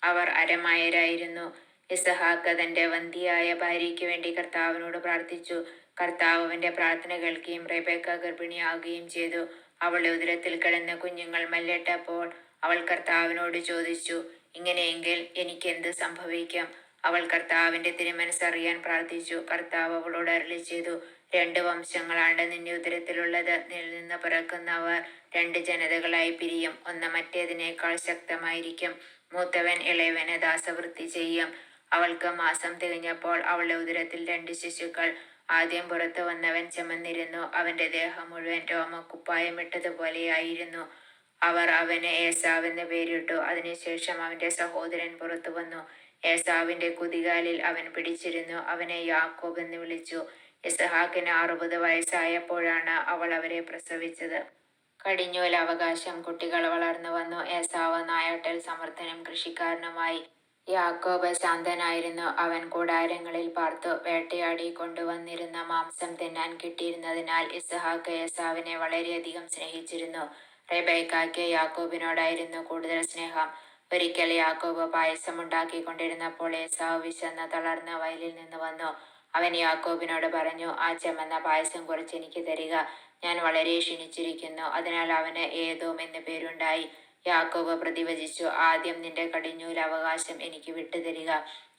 അവർ അരമായരായിരുന്നു. ഇസഹാക്ക് തന്റെ വന്ധ്യയായ ഭാര്യയ്ക്ക് വേണ്ടി കർത്താവിനോട് പ്രാർത്ഥിച്ചു. കർത്താവ് അവന്റെ പ്രാർത്ഥന കേൾക്കുകയും റെബേക്ക ഗർഭിണിയാവുകയും ചെയ്തു. അവളുടെ ഉദരത്തിൽ കിടന്ന കുഞ്ഞുങ്ങൾ മല്ലിട്ടപ്പോൾ അവൾ കർത്താവിനോട് ചോദിച്ചു, ഇങ്ങനെയെങ്കിൽ എനിക്കെന്ത് സംഭവിക്കും? അവൾ കർത്താവിന്റെ തിരുമനസ്സറിയാൻ പ്രാർത്ഥിച്ചു. കർത്താവ് അവളോട് അരുളിച്ചെയ്തു, 2 വംശങ്ങളാണ് നിന്റെ ഉദരത്തിലുള്ളത്. നിന്നിൽ നിന്ന് പിറക്കുന്നവർ 2 ജനതകളായി പിരിയും. ഒന്ന് മറ്റേതിനേക്കാൾ ശക്തമായിരിക്കും. മൂത്തവൻ ഇളയവന് ദാസവൃത്തി ചെയ്യും. അവൾക്ക് മാസം തികഞ്ഞപ്പോൾ അവളുടെ ഉദരത്തിൽ 2 ശിശുക്കൾ. ആദ്യം പുറത്തു വന്നവൻ ചുമന്നിരുന്നു. അവന്റെ ദേഹം മുഴുവൻ രോമക്കുപ്പായമിട്ടതുപോലെയായിരുന്നു. അവർ അവന് ഏസാവെന്ന് പേരിട്ടു. അതിനുശേഷം അവന്റെ സഹോദരൻ പുറത്തു വന്നു. ഏസാവിന്റെ കുതികാലിൽ അവൻ പിടിച്ചിരുന്നു. അവനെ യാക്കോബ് എന്ന് വിളിച്ചു. ഇസഹാക്കിന് 60 വയസ്സായപ്പോഴാണ് അവൾ അവരെ പ്രസവിച്ചത്. കടിഞ്ഞൂൽ അവകാശം. കുട്ടികൾ വളർന്നു വന്നു. ഏസാവ് നായാട്ടൽ സമർത്ഥനും കൃഷിക്കാരനുമായി. യാക്കോബ് ശാന്തനായിരുന്നു. അവൻ കൂടാരങ്ങളിൽ പാർത്തു. വേട്ടയാടി കൊണ്ടുവന്നിരുന്ന മാംസം തിന്നാൻ കിട്ടിയിരുന്നതിനാൽ ഇസഹാക്ക് ഏസാവിനെ വളരെയധികം സ്നേഹിച്ചിരുന്നു. റെബേക്കായ്ക്ക് യാക്കോബിനോടായിരുന്നു കൂടുതൽ സ്നേഹം. ഒരിക്കൽ യാക്കോബ് പായസം ഉണ്ടാക്കിക്കൊണ്ടിരുന്നപ്പോൾ ഏസാവ് വിശന്ന് തളർന്ന് വയലിൽ നിന്ന് വന്നു. അവൻ യാക്കോബിനോട് പറഞ്ഞു, ആ ചെമന്ന പായസം കുറച്ച് എനിക്ക് തരിക. ഞാൻ വളരെ ക്ഷീണിച്ചിരിക്കുന്നു. അതിനാൽ അവന് ഏദോം എന്ന് പേരുണ്ടായി. യാക്കോബ് പ്രതിവചിച്ചു, ആദ്യം നിന്റെ കടിഞ്ഞൂൽ അവകാശം എനിക്ക് വിട്ടുതരിക.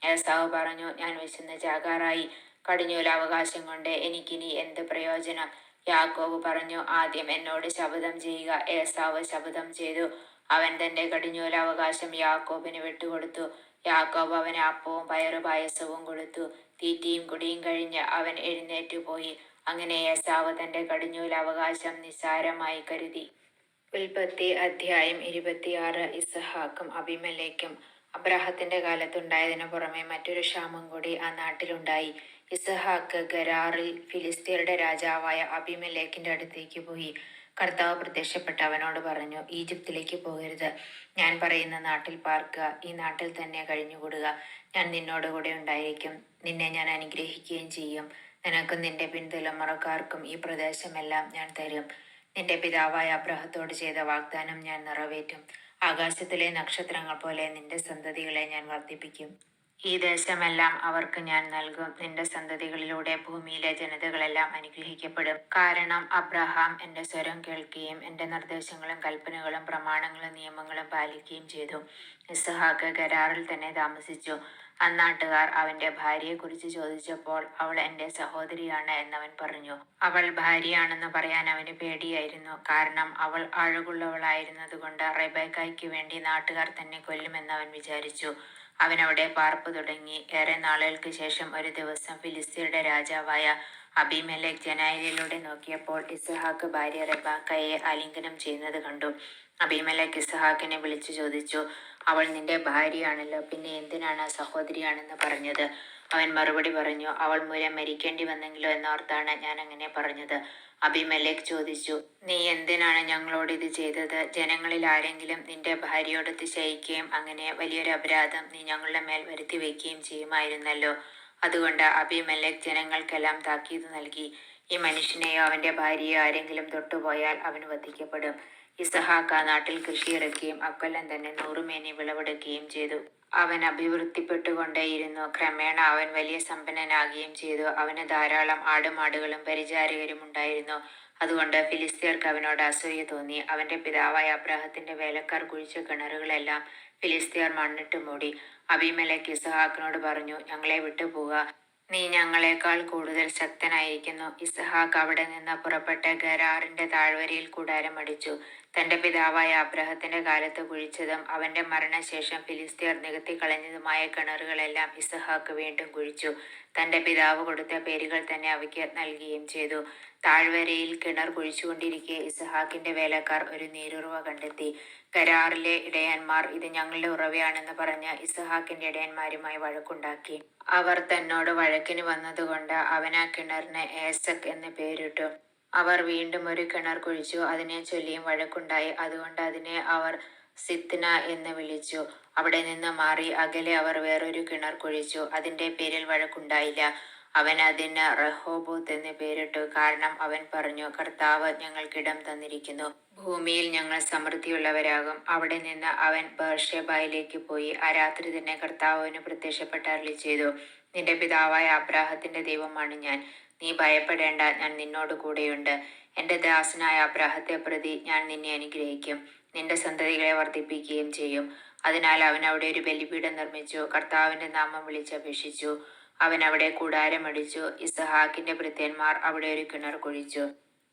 ഏസാവ് പറഞ്ഞു, ഞാൻ വിശന്ന് ചാകാറായി. കടിഞ്ഞൂൽ അവകാശം കൊണ്ട് എനിക്കിനി എന്ത് പ്രയോജനം? യാക്കോബ് പറഞ്ഞു, ആദ്യം എന്നോട് ശപഥം ചെയ്യുക. ഏസാവ് ശപഥം ചെയ്തു. അവൻ തന്റെ കടിഞ്ഞൂൽ അവകാശം യാക്കോബിന് വിട്ടുകൊടുത്തു. യാക്കോബ് അവന് അപ്പവും പയറുപായസവും കൊടുത്തു. തീറ്റിയും കുടിയും കഴിഞ്ഞ് അവൻ എഴുന്നേറ്റു പോയി. അങ്ങനെ ഏസാവ് തന്റെ കടിഞ്ഞൂൽ അവകാശം നിസ്സാരമായി കരുതി. ഉൽപ്പത്തി അധ്യായം 26. ഇസഹാക്കും അബീമേലെക്കും. അബ്രാഹത്തിന്റെ കാലത്തുണ്ടായതിനു പുറമെ മറ്റൊരു ക്ഷാമം കൂടി ആ നാട്ടിലുണ്ടായി. ഇസഹാക്ക് ഗരാറിൽ ഫിലിസ്ത്യരുടെ രാജാവായ അബീമേലെക്കിന്റെ അടുത്തേക്ക് പോയി. കർത്താവ് പ്രത്യക്ഷപ്പെട്ട് അവനോട് പറഞ്ഞു, ഈജിപ്തിലേക്ക് പോകരുത്. ഞാൻ പറയുന്ന നാട്ടിൽ പാർക്കുക. ഈ നാട്ടിൽ തന്നെ കഴിഞ്ഞുകൂടുക. ഞാൻ നിന്നോടുകൂടെ ഉണ്ടായിരിക്കും. നിന്നെ ഞാൻ അനുഗ്രഹിക്കുകയും ചെയ്യും. നിനക്കും നിന്റെ പിൻതലമുറക്കാർക്കും ഈ പ്രദേശമെല്ലാം ഞാൻ തരും. നിന്റെ പിതാവായ അബ്രാഹത്തോട് ചെയ്ത വാഗ്ദാനം ഞാൻ നിറവേറ്റും. ആകാശത്തിലെ നക്ഷത്രങ്ങൾ പോലെ നിന്റെ സന്തതികളെ ഞാൻ വർദ്ധിപ്പിക്കും. ഈ ദേശമെല്ലാം അവർക്ക് ഞാൻ നൽകും. നിന്റെ സന്തതികളിലൂടെ ഭൂമിയിലെ ജനതകളെല്ലാം അനുഗ്രഹിക്കപ്പെടും. കാരണം അബ്രഹാം എന്റെ സ്വരം കേൾക്കുകയും എന്റെ നിർദ്ദേശങ്ങളും കൽപ്പനകളും പ്രമാണങ്ങളും നിയമങ്ങളും പാലിക്കുകയും ചെയ്തു. ഇസഹാക്ക് ഗരാറിൽ തന്നെ താമസിച്ചു. അന്നാട്ടുകാർ അവന്റെ ഭാര്യയെക്കുറിച്ച് ചോദിച്ചപ്പോൾ അവൾ എന്റെ സഹോദരിയാണ് എന്നവൻ പറഞ്ഞു. അവൾ ഭാര്യയാണെന്ന് പറയാൻ അവന് പേടിയായിരുന്നു. കാരണം അവൾ അഴകുള്ളവളായിരുന്നതുകൊണ്ട് റെബേക്കായ്ക്ക് വേണ്ടി നാട്ടുകാർ തന്നെ കൊല്ലുമെന്ന് അവൻ വിചാരിച്ചു. അവനവിടെ പാർപ്പ് തുടങ്ങി. ഏറെ നാളുകൾക്ക് ശേഷം ഒരു ദിവസം ഫിലിസ്ത്യരുടെ രാജാവായ അബീമേലെക്ക് ജനാലയിലൂടെ നോക്കിയപ്പോൾ ഇസഹാക്ക് ഭാര്യ റെബേക്കയെ ആലിംഗനം ചെയ്യുന്നത് കണ്ടു. അബീമേലെക്ക് ഇസഹാക്കിനെ വിളിച്ചു ചോദിച്ചു, അവൾ നിന്റെ ഭാര്യയാണല്ലോ, പിന്നെ എന്തിനാണ് സഹോദരിയാണെന്ന് പറഞ്ഞത്? അവൻ മറുപടി പറഞ്ഞു, അവൾ മൂലം മരിക്കേണ്ടി വന്നെങ്കിലോ എന്നോർത്താണ് ഞാൻ അങ്ങനെ പറഞ്ഞത്. അബീമേലെക്ക് ചോദിച്ചു, നീ എന്തിനാണ് ഞങ്ങളോട് ഇത് ചെയ്തത്? ജനങ്ങളിൽ ആരെങ്കിലും നിന്റെ ഭാര്യയോടൊത്ത് ശയിക്കുകയും അങ്ങനെ വലിയൊരു അപരാധം നീ ഞങ്ങളുടെ മേൽ വരുത്തി വയ്ക്കുകയും ചെയ്യുമായിരുന്നല്ലോ. അതുകൊണ്ട് അബീമേലെക്ക് ജനങ്ങൾക്കെല്ലാം താക്കീത് നൽകി, ഈ മനുഷ്യനെയോ അവന്റെ ഭാര്യയോ ആരെങ്കിലും തൊട്ടുപോയാൽ അവൻ വധിക്കപ്പെടും. യിസ്ഹാക്ക് ആ നാട്ടിൽ കൃഷി ഇറക്കുകയും അക്കൊല്ലം തന്നെ 100 മേനി വിളവെടുക്കുകയും ചെയ്തു. അവൻ അഭിവൃദ്ധിപ്പെട്ടുകൊണ്ടേയിരുന്നു. ക്രമേണ അവൻ വലിയ സമ്പന്നനാകുകയും ചെയ്തു. അവന് ധാരാളം ആടുമാടുകളും പരിചാരകരും ഉണ്ടായിരുന്നു. അതുകൊണ്ട് ഫിലിസ്ത്യർക്ക് അവനോട് അസൂയ തോന്നി. അവന്റെ പിതാവായ അബ്രാഹത്തിന്റെ വേലക്കാർ കുഴിച്ച കിണറുകളെല്ലാം ഫിലിസ്ത്യർ മണ്ണിട്ട് മൂടി. അബീമേലെക്ക് യിസ്ഹാക്കിനോട് പറഞ്ഞു, ഞങ്ങളെ വിട്ടുപോക, നീ ഞങ്ങളെക്കാൾ കൂടുതൽ ശക്തനായിരിക്കുന്നു. യിസ്ഹാക്ക് അവിടെ നിന്ന് പുറപ്പെട്ട് ഗരാറിന്റെ താഴ്വരയിൽ കൂടാരം അടിച്ചു. തന്റെ പിതാവായ അബ്രാഹത്തിന്റെ കാലത്ത് കുഴിച്ചതും അവന്റെ മരണശേഷം ഫിലിസ്ത്യർ നികത്തിക്കളഞ്ഞതുമായ കിണറുകളെല്ലാം യിസ്ഹാക്ക് വീണ്ടും കുഴിച്ചു. തന്റെ പിതാവ് കൊടുത്ത പേരുകൾ തന്നെ അവയ്ക്ക് നൽകുകയും ചെയ്തു. താഴ്വരയിൽ കിണർ കുഴിച്ചുകൊണ്ടിരിക്കെ യിസ്ഹാക്കിന്റെ വേലക്കാർ ഒരു നീരുറവ കണ്ടെത്തി. ഗരാറിലെ ഇടയന്മാർ ഇത് ഞങ്ങളുടെ ഉറവയാണെന്ന് പറഞ്ഞ് യിസ്ഹാക്കിന്റെ ഇടയന്മാരുമായി വഴക്കുണ്ടാക്കി. അവർ തന്നോട് വഴക്കിന് വന്നതുകൊണ്ട് അവൻ ആ കിണറിന് ഏസെക്ക് എന്ന് പേരിട്ടു. അവർ വീണ്ടും ഒരു കിണർ കുഴിച്ചു. അതിനെ ചൊല്ലിയും വഴക്കുണ്ടായി. അതുകൊണ്ട് അതിനെ അവർ സിത്ന എന്ന് വിളിച്ചു. അവിടെ നിന്ന് മാറി അകലെ അവർ വേറൊരു കിണർ കുഴിച്ചു. അതിന്റെ പേരിൽ വഴക്കുണ്ടായില്ല. അവൻ അതിന് റഹോബോത്ത് എന്ന് പേരിട്ടു. കാരണം അവൻ പറഞ്ഞു, കർത്താവ് ഞങ്ങൾക്കിടം തന്നിരിക്കുന്നു, ഭൂമിയിൽ ഞങ്ങൾ സമൃദ്ധിയുള്ളവരാകും. അവിടെ നിന്ന് അവൻ ബേർഷേബയിലേക്ക് പോയി. ആ രാത്രി തന്നെ കർത്താവ് അവന് പ്രത്യക്ഷപ്പെട്ട് അരുളിച്ചെയ്തു, നിന്റെ പിതാവായ അബ്രാഹത്തിന്റെ ദൈവമാണ് ഞാൻ. നീ ഭയപ്പെടേണ്ട, ഞാൻ നിന്നോട് കൂടെയുണ്ട്. എന്റെ ദാസനായ അബ്രാഹത്തെ പ്രതി ഞാൻ നിന്നെ അനുഗ്രഹിക്കും, നിന്റെ സന്തതികളെ വർദ്ധിപ്പിക്കുകയും ചെയ്യും. അതിനാൽ അവൻ അവിടെ ഒരു ബലിപീഠം നിർമ്മിച്ചു, കർത്താവിന്റെ നാമം വിളിച്ചപേക്ഷിച്ചു. അവൻ അവിടെ കൂടാരമടിച്ചു. യിസ്ഹാക്കിന്റെ ഭൃത്യന്മാർ അവിടെ ഒരു കിണർ കുഴിച്ചു.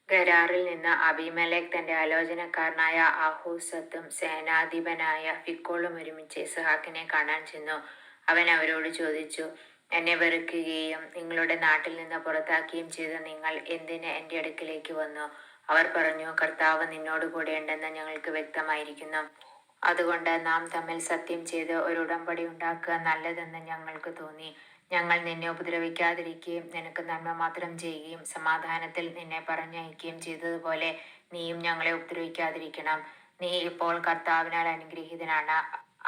ഗരാറിൽ നിന്ന് അബീമേലെക്ക് തന്റെ ആലോചനക്കാരനായ അഹൂസത്തും സേനാധിപനായ ഫിക്കോളും ഒരുമിച്ച് യിസ്ഹാക്കിനെ കാണാൻ ചെന്നു. അവൻ അവരോട് ചോദിച്ചു, എന്നെ വെറുക്കുകയും നിങ്ങളുടെ നാട്ടിൽ നിന്ന് പുറത്താക്കുകയും ചെയ്ത നിങ്ങൾ എന്തിന് എന്റെ അടുക്കിലേക്ക് വന്നു? അവർ പറഞ്ഞു, കർത്താവ് നിന്നോട് കൂടെയുണ്ടെന്ന് ഞങ്ങൾക്ക് വ്യക്തമായിരിക്കുന്നു. അതുകൊണ്ട് നാം തമ്മിൽ സത്യം ചെയ്ത് ഒരു ഉടമ്പടി ഉണ്ടാക്കുക നല്ലതെന്ന് ഞങ്ങൾക്ക് തോന്നി. ഞങ്ങൾ നിന്നെ ഉപദ്രവിക്കാതിരിക്കുകയും നിനക്ക് നന്മ മാത്രം ചെയ്യുകയും സമാധാനത്തിൽ നിന്നെ പറഞ്ഞയക്കുകയും ചെയ്തതുപോലെ നീയും ഞങ്ങളെ ഉപദ്രവിക്കാതിരിക്കണം. നീ ഇപ്പോൾ കർത്താവിനാൽ അനുഗ്രഹീതനാണ്.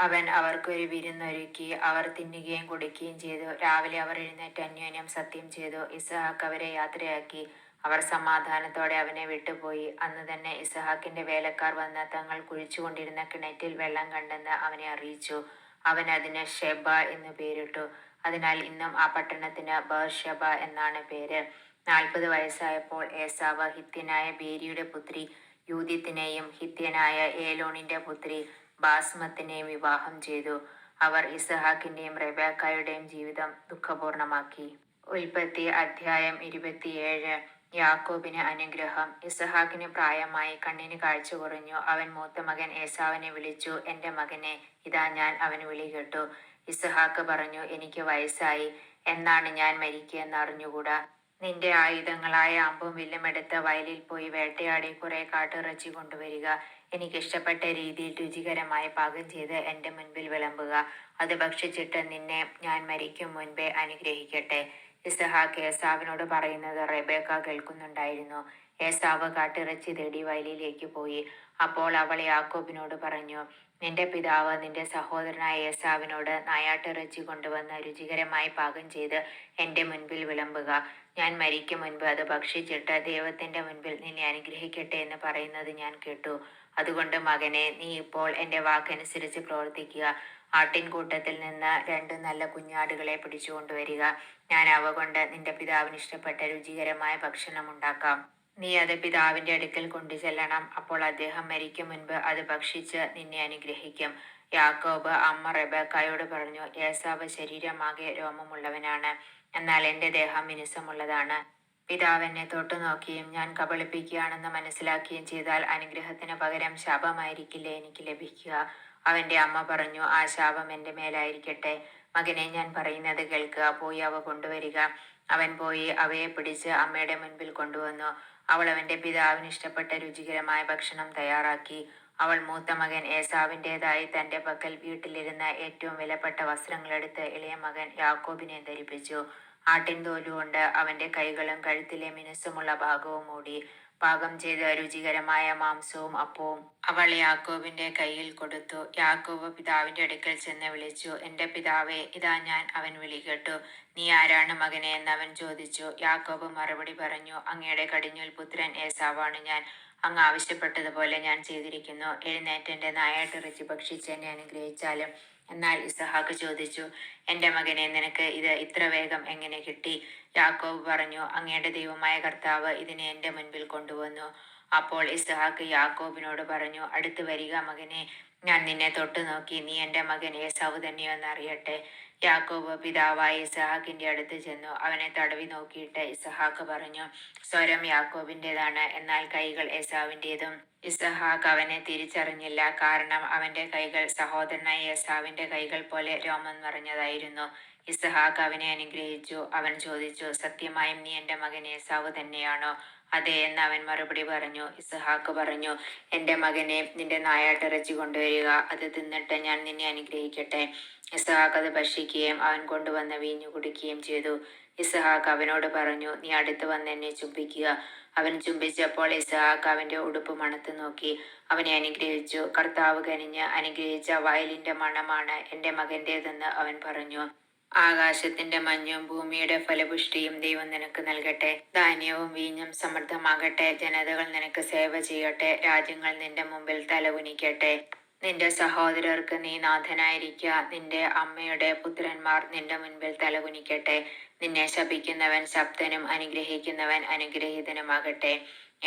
അവൻ അവർക്കൊരു വിരുന്നൊരുക്കി. അവർ തിന്നുകയും കുടിക്കുകയും ചെയ്തു. രാവിലെ അവർ എഴുന്നേറ്റ് അന്യോന്യം സത്യം ചെയ്തു. യിസ്ഹാക്ക് അവരെ യാത്രയാക്കി. അവർ സമാധാനത്തോടെ അവനെ വിട്ടുപോയി. അന്ന് തന്നെ യിസ്ഹാക്കിന്റെ വേലക്കാർ വന്ന് തങ്ങൾ കുഴിച്ചുകൊണ്ടിരുന്ന കിണറ്റിൽ വെള്ളം കണ്ടെന്ന് അവനെ അറിയിച്ചു. അവൻ അതിന് ഷെബ എന്ന് പേരിട്ടു. അതിനാൽ ഇന്നും ആ പട്ടണത്തിന് ബേർഷെബ എന്നാണ് പേര്. 40 വയസ്സായപ്പോൾ ഏസാവ് ഹിത്യനായ ബേരിയുടെ പുത്രി യൂദിത്തിനെയും ഹിത്യനായ ഏലോണിന്റെ പുത്രി ബാസ്മത്തിനെയും വിവാഹം ചെയ്തു. അവർ യിസ്ഹാക്കിന്റെയും റെബേക്കായുടെയും ജീവിതം ദുഃഖപൂർണമാക്കി. ഉൽപ്പത്തി അധ്യായം 27. യാക്കോബിന് അനുഗ്രഹം. യിസ്ഹാക്കിന് പ്രായമായി, കണ്ണിന് കാഴ്ച കുറഞ്ഞു. അവൻ മൂത്ത മകൻ ഏസാവിനെ വിളിച്ചു, എന്റെ മകനെ, ഇതാ ഞാൻ. അവൻ വിളി കേട്ടു. യിസ്ഹാക്ക് പറഞ്ഞു, എനിക്ക് വയസ്സായി, എന്നാണ് ഞാൻ മരിക്കുകയെന്ന് അറിഞ്ഞുകൂടാ. നിന്റെ ആയുധങ്ങളായ അമ്പും വില്ലും എടുത്ത് വയലിൽ പോയി വേട്ടയാടി കുറെ കാട്ടിറച്ചി കൊണ്ടുവരിക. എനിക്കിഷ്ടപ്പെട്ട രീതിയിൽ രുചികരമായി പാകം ചെയ്ത് എന്റെ മുൻപിൽ വിളമ്പുക. അത് ഭക്ഷിച്ചിട്ട് നിന്നെ ഞാൻ മരിക്കും മുൻപേ അനുഗ്രഹിക്കട്ടെ. യിസ്ഹാക്ക് ഏസാവിനോട് പറയുന്നത് റെബേക്ക കേൾക്കുന്നുണ്ടായിരുന്നു. ഏസാവ് കാട്ടിറച്ചി തേടി വയലിലേക്ക് പോയി. അപ്പോൾ അവൾ യാക്കോബിനോട് പറഞ്ഞു, നിന്റെ പിതാവ് നിന്റെ സഹോദരനായ ഏസാവിനോട് നായാട്ടിറച്ചി കൊണ്ടുവന്ന് രുചികരമായി പാകം ചെയ്ത് എന്റെ മുൻപിൽ വിളമ്പുക. ഞാൻ മരിക്കും മുൻപ് അത് ഭക്ഷിച്ചിട്ട് ദൈവത്തിന്റെ മുൻപിൽ നിന്നെ അനുഗ്രഹിക്കട്ടെ എന്ന് പറയുന്നത് ഞാൻ കേട്ടു. അതുകൊണ്ട് മകനെ, നീ ഇപ്പോൾ എന്റെ വാക്കനുസരിച്ച് പ്രവർത്തിക്കുക. ആട്ടിൻകൂട്ടത്തിൽ നിന്ന് 2 നല്ല കുഞ്ഞാടുകളെ പിടിച്ചുകൊണ്ടുവരിക. ഞാൻ അവ കൊണ്ട് നിന്റെ പിതാവിന് ഇഷ്ടപ്പെട്ട രുചികരമായ ഭക്ഷണം ഉണ്ടാക്കാം. നീ അത് പിതാവിന്റെ അടുക്കൽ കൊണ്ടുചെല്ലണം. അപ്പോൾ അദ്ദേഹം മരിക്കും മുൻപ് അത് ഭക്ഷിച്ച് നിന്നെ അനുഗ്രഹിക്കും. യാക്കോബ് അമ്മ റെബേക്കായോട് പറഞ്ഞു, ഏസാവ് ശരീരമാകെ രോമമുള്ളവനാണ്, എന്നാൽ എന്റെ ദേഹം മിനുസമുള്ളതാണ്. പിതാവ് എന്നെ തൊട്ടു നോക്കിയും ഞാൻ കബളിപ്പിക്കുകയാണെന്ന് മനസ്സിലാക്കുകയും ചെയ്താൽ അനുഗ്രഹത്തിന് പകരം ശാപമായിരിക്കില്ലേ എനിക്ക് ലഭിക്കുക? അവന്റെ അമ്മ പറഞ്ഞു, ആ ശാപം എന്റെ മേലായിരിക്കട്ടെ. മകനെ, ഞാൻ പറയുന്നത് കേൾക്കുക, പോയി അവ കൊണ്ടുവരിക. അവൻ പോയി അവയെ പിടിച്ച് അമ്മയുടെ മുൻപിൽ കൊണ്ടുവന്നു. അവൾ അവന്റെ പിതാവിന് ഇഷ്ടപ്പെട്ട രുചികരമായ ഭക്ഷണം തയ്യാറാക്കി. അവൾ മൂത്ത മകൻ ഏസാവിൻ്റെതായി തന്റെ പക്കൽ വീട്ടിലിരുന്ന ഏറ്റവും വിലപ്പെട്ട വസ്ത്രങ്ങളെടുത്ത് ഇളയ മകൻ യാക്കോബിനെ ധരിപ്പിച്ചു. ആട്ടിൻ തോലുകൊണ്ട് അവന്റെ കൈകളും കഴുത്തിലെ മിനുസമുള്ള ഭാഗവും മൂടി. പാകം ചെയ്ത രുചികരമായ മാംസവും അപ്പവും അവൾ യാക്കോബിന്റെ കയ്യിൽ കൊടുത്തു. യാക്കോബ് പിതാവിന്റെ അടുക്കൽ ചെന്ന് വിളിച്ചു, എന്റെ പിതാവേ, ഇതാ ഞാൻ. അവൻ വിളി കേട്ടു. നീ ആരാണ് മകനെ എന്ന് അവൻ ചോദിച്ചു. യാക്കോബ് മറുപടി പറഞ്ഞു, അങ്ങയുടെ കടിഞ്ഞൂൽ പുത്രൻ ഏസാവാണ് ഞാൻ. അങ്ങ് ആവശ്യപ്പെട്ടതുപോലെ ഞാൻ ചെയ്തിരിക്കുന്നു. എഴുന്നേറ്റ് എന്റെ നായാട്ടിറച്ചി ഭക്ഷിച്ച് എന്നെ അനുഗ്രഹിച്ചാലും. എന്നാൽ ഇസഹാക്ക് ചോദിച്ചു, എന്റെ മകനെ, നിനക്ക് ഇത് ഇത്ര വേഗം എങ്ങനെ കിട്ടി? യാക്കോബ് പറഞ്ഞു, അങ്ങയുടെ ദൈവമായ കർത്താവ് ഇതിനെ എന്റെ മുൻപിൽ കൊണ്ടുവന്നു. അപ്പോൾ ഇസ്ഹാക്ക് യാക്കോബിനോട് പറഞ്ഞു, അടുത്ത് വരിക മകനെ, ഞാൻ നിന്നെ തൊട്ടു നോക്കി നീ എന്റെ മകൻ ഏസാവ് തന്നെയോ എന്ന് അറിയട്ടെ. യാക്കോബ് പിതാവായ ഇസഹാക്കിന്റെ അടുത്ത് ചെന്നു അവനെ തടവി നോക്കിയിട്ട് ഇസഹാക്ക് പറഞ്ഞു, സ്വരം യാക്കോബിൻ്റെതാണ്, എന്നാൽ കൈകൾ ഏസാവിൻ്റെതും. ഇസഹാക്ക് അവനെ തിരിച്ചറിഞ്ഞില്ല, കാരണം അവന്റെ കൈകൾ സഹോദരനായ ഏസാവിന്റെ കൈകൾ പോലെ രോമം നിറഞ്ഞതായിരുന്നു. ഇസഹാക്ക് അവനെ അനുഗ്രഹിച്ചു. അവൻ ചോദിച്ചു, സത്യമായും നീ എന്റെ മകൻ ഏസാവ് തന്നെയാണോ? അതെ എന്ന് അവൻ മറുപടി പറഞ്ഞു. ഇസഹാക്ക് പറഞ്ഞു, എന്റെ മകനെ, നിന്റെ നായാട്ടിറച്ചി കൊണ്ടുവരിക, അത് തിന്നിട്ട് ഞാൻ നിന്നെ അനുഗ്രഹിക്കട്ടെ. ഇസഹാക്ക് അത് ഭക്ഷിക്കുകയും അവൻ കൊണ്ടുവന്ന വീഞ്ഞു കുടിക്കുകയും ചെയ്തു. ഇസഹാക്ക് അവനോട് പറഞ്ഞു, നീ അടുത്ത് വന്ന് എന്നെ ചുംബിക്കുക. അവൻ ചുംബിച്ചപ്പോൾ ഇസഹാക്ക് അവന്റെ ഉടുപ്പ് മണത്ത് നോക്കി അവനെ അനുഗ്രഹിച്ചു. കർത്താവ് കനിഞ്ഞ് അനുഗ്രഹിച്ച വയലിന്റെ മണമാണ് എന്റെ മകന്റേതെന്ന് അവൻ പറഞ്ഞു. ആകാശത്തിന്റെ മഞ്ഞും ഭൂമിയുടെ ഫലപുഷ്ടിയും ദൈവം നിനക്ക് നൽകട്ടെ. ധാന്യവും വീഞ്ഞും സമൃദ്ധമാകട്ടെ. ജനതകൾ നിനക്ക് സേവ ചെയ്യട്ടെ. രാജ്യങ്ങൾ നിന്റെ മുമ്പിൽ തലകുനിക്കട്ടെ. നിന്റെ സഹോദരർക്ക് നീ നാഥനായിരിക്ക. നിന്റെ അമ്മയുടെ പുത്രന്മാർ നിന്റെ മുൻപിൽ തലകുനിക്കട്ടെ. നിന്നെ ശപിക്കുന്നവൻ ശബ്ദനും അനുഗ്രഹിക്കുന്നവൻ അനുഗ്രഹീതനുമാകട്ടെ.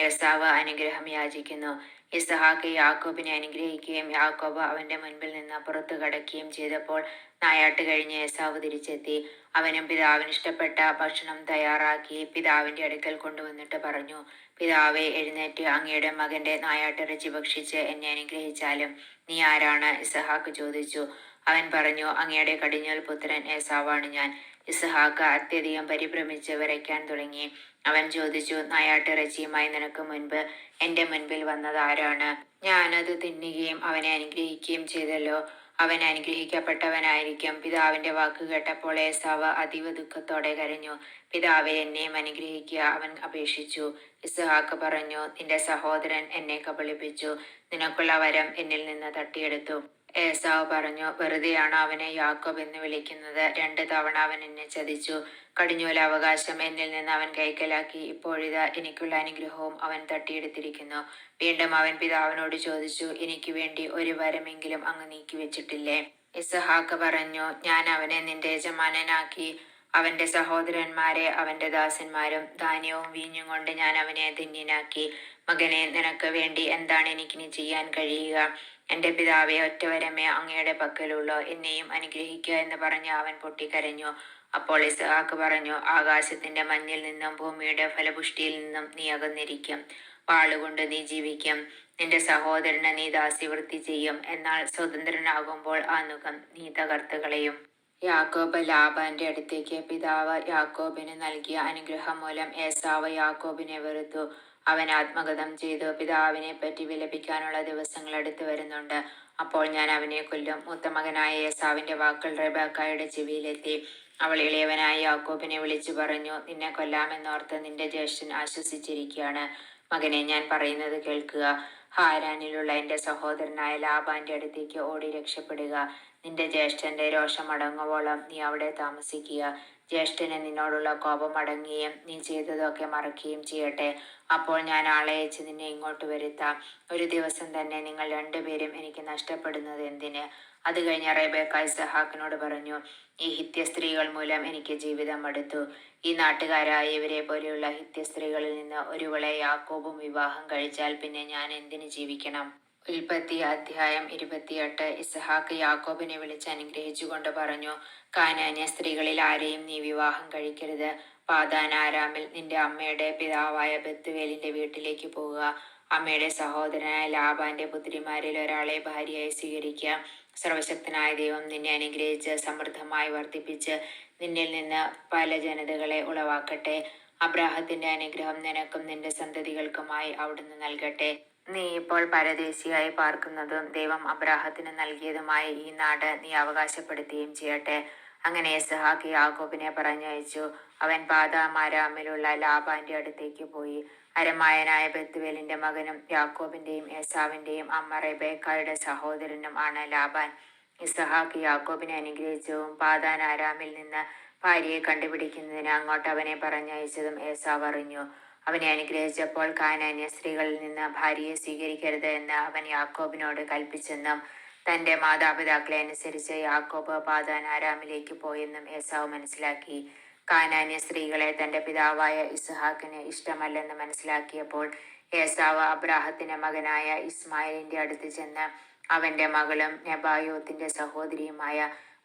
ഏസാവ് അനുഗ്രഹം യാചിക്കുന്നു. ഇസഹാക്ക് യാക്കോബിനെ അനുഗ്രഹിക്കുകയും യാക്കോബ് അവന്റെ മുൻപിൽ നിന്ന് പുറത്തു കടക്കുകയും ചെയ്തപ്പോൾ നായാട്ട് കഴിഞ്ഞ് ഏസാവ് തിരിച്ചെത്തി. അവനും പിതാവിന് ഇഷ്ടപ്പെട്ട ഭക്ഷണം തയ്യാറാക്കി പിതാവിന്റെ അടുക്കൽ കൊണ്ടുവന്നിട്ട് പറഞ്ഞു, പിതാവേ, എഴുന്നേറ്റ് അങ്ങയുടെ മകന്റെ നായാട്ടിറച്ചി ഭക്ഷിച്ച് എന്നെ അനുഗ്രഹിച്ചാലും. നീ ആരാണ്? ഇസഹാക്ക് ചോദിച്ചു. അവൻ പറഞ്ഞു, അങ്ങയുടെ കടിഞ്ഞൂൽ പുത്രൻ ഏസാവാണ് ഞാൻ. ഇസഹാക്ക് അത്യധികം പരിഭ്രമിച്ച് വിറയ്ക്കാൻ തുടങ്ങി. അവൻ ചോദിച്ചു, നായാട്ടിറച്ചിയുമായി നിനക്ക് മുൻപ് എന്റെ മുൻപിൽ വന്നത് ആരാണ്? ഞാനത് തിന്നുകയും അവനെ അനുഗ്രഹിക്കുകയും ചെയ്തല്ലോ. അവൻ അനുഗ്രഹിക്കപ്പെട്ടവനായിരിക്കും. പിതാവിന്റെ വാക്ക് കേട്ടപ്പോൾ ഏസാവ് അതീവ ദുഃഖത്തോടെ കരഞ്ഞു. പിതാവെ, എന്നെയും അനുഗ്രഹിക്കുക, അവൻ അപേക്ഷിച്ചു. ഇസ്ഹാക്ക് പറഞ്ഞു, നിന്റെ സഹോദരൻ എന്നെ കബളിപ്പിച്ചു. നിനക്കുള്ള വരം എന്നിൽ നിന്ന് തട്ടിയെടുത്തു. ഏസാവ് പറഞ്ഞു, വെറുതെയാണ് അവനെ യാക്കോബ് എന്ന് വിളിക്കുന്നത്. 2 തവണ അവൻ എന്നെ ചതിച്ചു. കടിഞ്ഞൂൽ അവകാശം എന്നിൽ നിന്ന് അവൻ കൈക്കലാക്കി. ഇപ്പോഴിതാ എനിക്കുള്ള അനുഗ്രഹവും അവൻ തട്ടിയെടുത്തിരിക്കുന്നു. വീണ്ടും അവൻ പിതാവിനോട് ചോദിച്ചു, എനിക്ക് വേണ്ടി ഒരു വരമെങ്കിലും അങ്ങ് നീക്കി വെച്ചിട്ടില്ലേ? ഇസഹാക്ക് പറഞ്ഞു, ഞാൻ അവനെ നിന്റെ യജമാനനാക്കി. അവന്റെ സഹോദരന്മാരെ അവന്റെ ദാസന്മാരും ധാന്യവും വീഞ്ഞും കൊണ്ട് ഞാൻ അവനെ ധന്യനാക്കി. മകനെ, നിനക്ക് വേണ്ടി എന്താണ് എനിക്കിനി ചെയ്യാൻ കഴിയുക? എന്റെ പിതാവെ, ഒറ്റവരമേ അങ്ങയുടെ പക്കലുള്ളോ? എന്നെയും അനുഗ്രഹിക്കുക എന്ന് പറഞ്ഞ് അവൻ പൊട്ടിക്കരഞ്ഞു. അപ്പോൾ ഇസ്ഹാക്ക് പറഞ്ഞു, ആകാശത്തിന്റെ മഞ്ഞിൽ നിന്നും ഭൂമിയുടെ ഫലപുഷ്ടിയിൽ നിന്നും നീ അകന്നിരിക്കും. വാളുകൊണ്ട് നീ ജീവിക്കും. നിന്റെ സഹോദരന് നീ ദാസ്യവൃത്തി ചെയ്യും. എന്നാൽ സ്വതന്ത്രനാകുമ്പോൾ ആ നുകം നീ തകർത്ത് കളയും. യാക്കോബ് ലാബാന്റെ അടുത്തേക്ക്. പിതാവ് യാക്കോബിന് നൽകിയ അനുഗ്രഹം മൂലം ഏസാവ് യാക്കോബിനെ വെറുത്തു. അവൻ ആത്മഗതം ചെയ്തു, പിതാവിനെ പറ്റി വിലപിക്കാനുള്ള ദിവസങ്ങൾ അടുത്തു വരുന്നുണ്ട്. അപ്പോൾ ഞാൻ അവനെ കൊല്ലും. മൂത്ത മകനായ ഏസാവിന്റെ വാക്കുകൾ റെബേക്കായുടെ ചെവിയിലെത്തി. അവൾ ഇളയവനായ യാക്കോബിനെ വിളിച്ചു പറഞ്ഞു, നിന്നെ കൊല്ലാമെന്നോർത്ത് നിന്റെ ജ്യേഷ്ഠൻ ആശ്വസിച്ചിരിക്കുകയാണ്. മകനെ, ഞാൻ പറയുന്നത് കേൾക്കുക. ഹാരാനിലുള്ള എന്റെ സഹോദരനായ ലാബാന്റെ അടുത്തേക്ക് ഓടി രക്ഷപ്പെടുക. നിന്റെ ജ്യേഷ്ഠന്റെ രോഷമടങ്ങുവോളം നീ അവിടെ താമസിക്കുക. ജ്യേഷ്ഠന് നിന്നോടുള്ള കോപം അടങ്ങുകയും നീ ചെയ്തതൊക്കെ മറക്കുകയും ചെയ്യട്ടെ. അപ്പോൾ ഞാൻ ആളെ അയച്ച് നിന്നെ ഇങ്ങോട്ട് വരുത്താം. ഒരു ദിവസം തന്നെ നിങ്ങൾ 2 പേരും എനിക്ക് നഷ്ടപ്പെടുന്നത് എന്തിന്? അത് കഴിഞ്ഞ റെബേക്ക ഇസ്ഹാക്കിനോട് പറഞ്ഞു, ഈ ഹിത്യ സ്ത്രീകൾ മൂലം എനിക്ക് ജീവിതം മടുത്തു. ഈ നാട്ടുകാരായ ഇവരെ പോലെയുള്ള ഹിത്യ സ്ത്രീകളിൽ നിന്ന് ഒരുവളെ യാക്കോബും വിവാഹം കഴിച്ചാൽ പിന്നെ ഞാൻ എന്തിനു ജീവിക്കണം? ഉൽപ്പത്തി അധ്യായം 28. ഇസ്ഹാക്ക് യാക്കോബിനെ വിളിച്ച് അനുഗ്രഹിച്ചുകൊണ്ട് പറഞ്ഞു, കാനാന്യ സ്ത്രീകളിൽ ആരെയും നീ വിവാഹം കഴിക്കരുത്. പാദാൻ ആരാമിൽ നിന്റെ അമ്മയുടെ പിതാവായ ബെത്തുവേലിന്റെ വീട്ടിലേക്ക് പോവുക. അമ്മയുടെ സഹോദരനായ ലാബാന്റെ പുത്രിമാരിൽ ഒരാളെ ഭാര്യയായി സ്വീകരിക്കുക. സർവശക്തനായ ദൈവം നിന്നെ അനുഗ്രഹിച്ച് സമൃദ്ധമായി വർദ്ധിപ്പിച്ച് നിന്നിൽ നിന്ന് പല ജനതകളെ ഉളവാക്കട്ടെ. അബ്രാഹത്തിന്റെ അനുഗ്രഹം നിനക്കും നിന്റെ സന്തതികൾക്കുമായി അവിടുന്ന് നൽകട്ടെ. നീ ഇപ്പോൾ പരദേശിയായി പാർക്കുന്നതും ദൈവം അബ്രാഹത്തിന് നൽകിയതുമായ ഈ നാട് നീ അവകാശപ്പെടുത്തുകയും ചെയ്യട്ടെ. അങ്ങനെ ഇസ്ഹാക്ക് യാക്കോബിനെ പറഞ്ഞയച്ചു. അവൻ പാദാമാരാമിലുള്ള ലാബാന്റെ അടുത്തേക്ക് പോയി. അരമായനായ ബെത്തുവേലിന്റെ മകനും യാക്കോബിന്റെയും ഏസാവിന്റെയും അമ്മ റെബേക്കായുടെ സഹോദരനും ആണ് ലാബാൻ. ഇസഹാക്ക് യാക്കോബിനെ അനുഗ്രഹിച്ചു. പാദാൻ ആരാമിൽ നിന്ന് ഭാര്യയെ കണ്ടുപിടിക്കുന്നതിന് അങ്ങോട്ട് അവനെ പറഞ്ഞയച്ചതും ഏസാവ് അറിഞ്ഞു. അവനെ അനുഗ്രഹിച്ചപ്പോൾ കാനാന്യ സ്ത്രീകളിൽ നിന്ന് ഭാര്യയെ സ്വീകരിക്കരുത് എന്ന് അവൻ യാക്കോബിനോട് കൽപ്പിച്ചെന്നും തന്റെ മാതാപിതാക്കളെ അനുസരിച്ച് യാക്കോബ് പാദാൻ ആരാമിലേക്ക് പോയെന്നും ഏസാവ് മനസ്സിലാക്കി. കാനാന്യ സ്ത്രീകളെ തന്റെ പിതാവായ ഇസ്ഹാക്കിന് ഇഷ്ടമല്ലെന്ന് മനസ്സിലാക്കിയപ്പോൾ ഏസാവ് അബ്രാഹത്തിന്റെ മകനായ ഇസ്മായിലിന്റെ അടുത്ത് ചെന്ന് അവന്റെ മകളും നെബായോത്തിന്റെ സഹോദരിയുമായ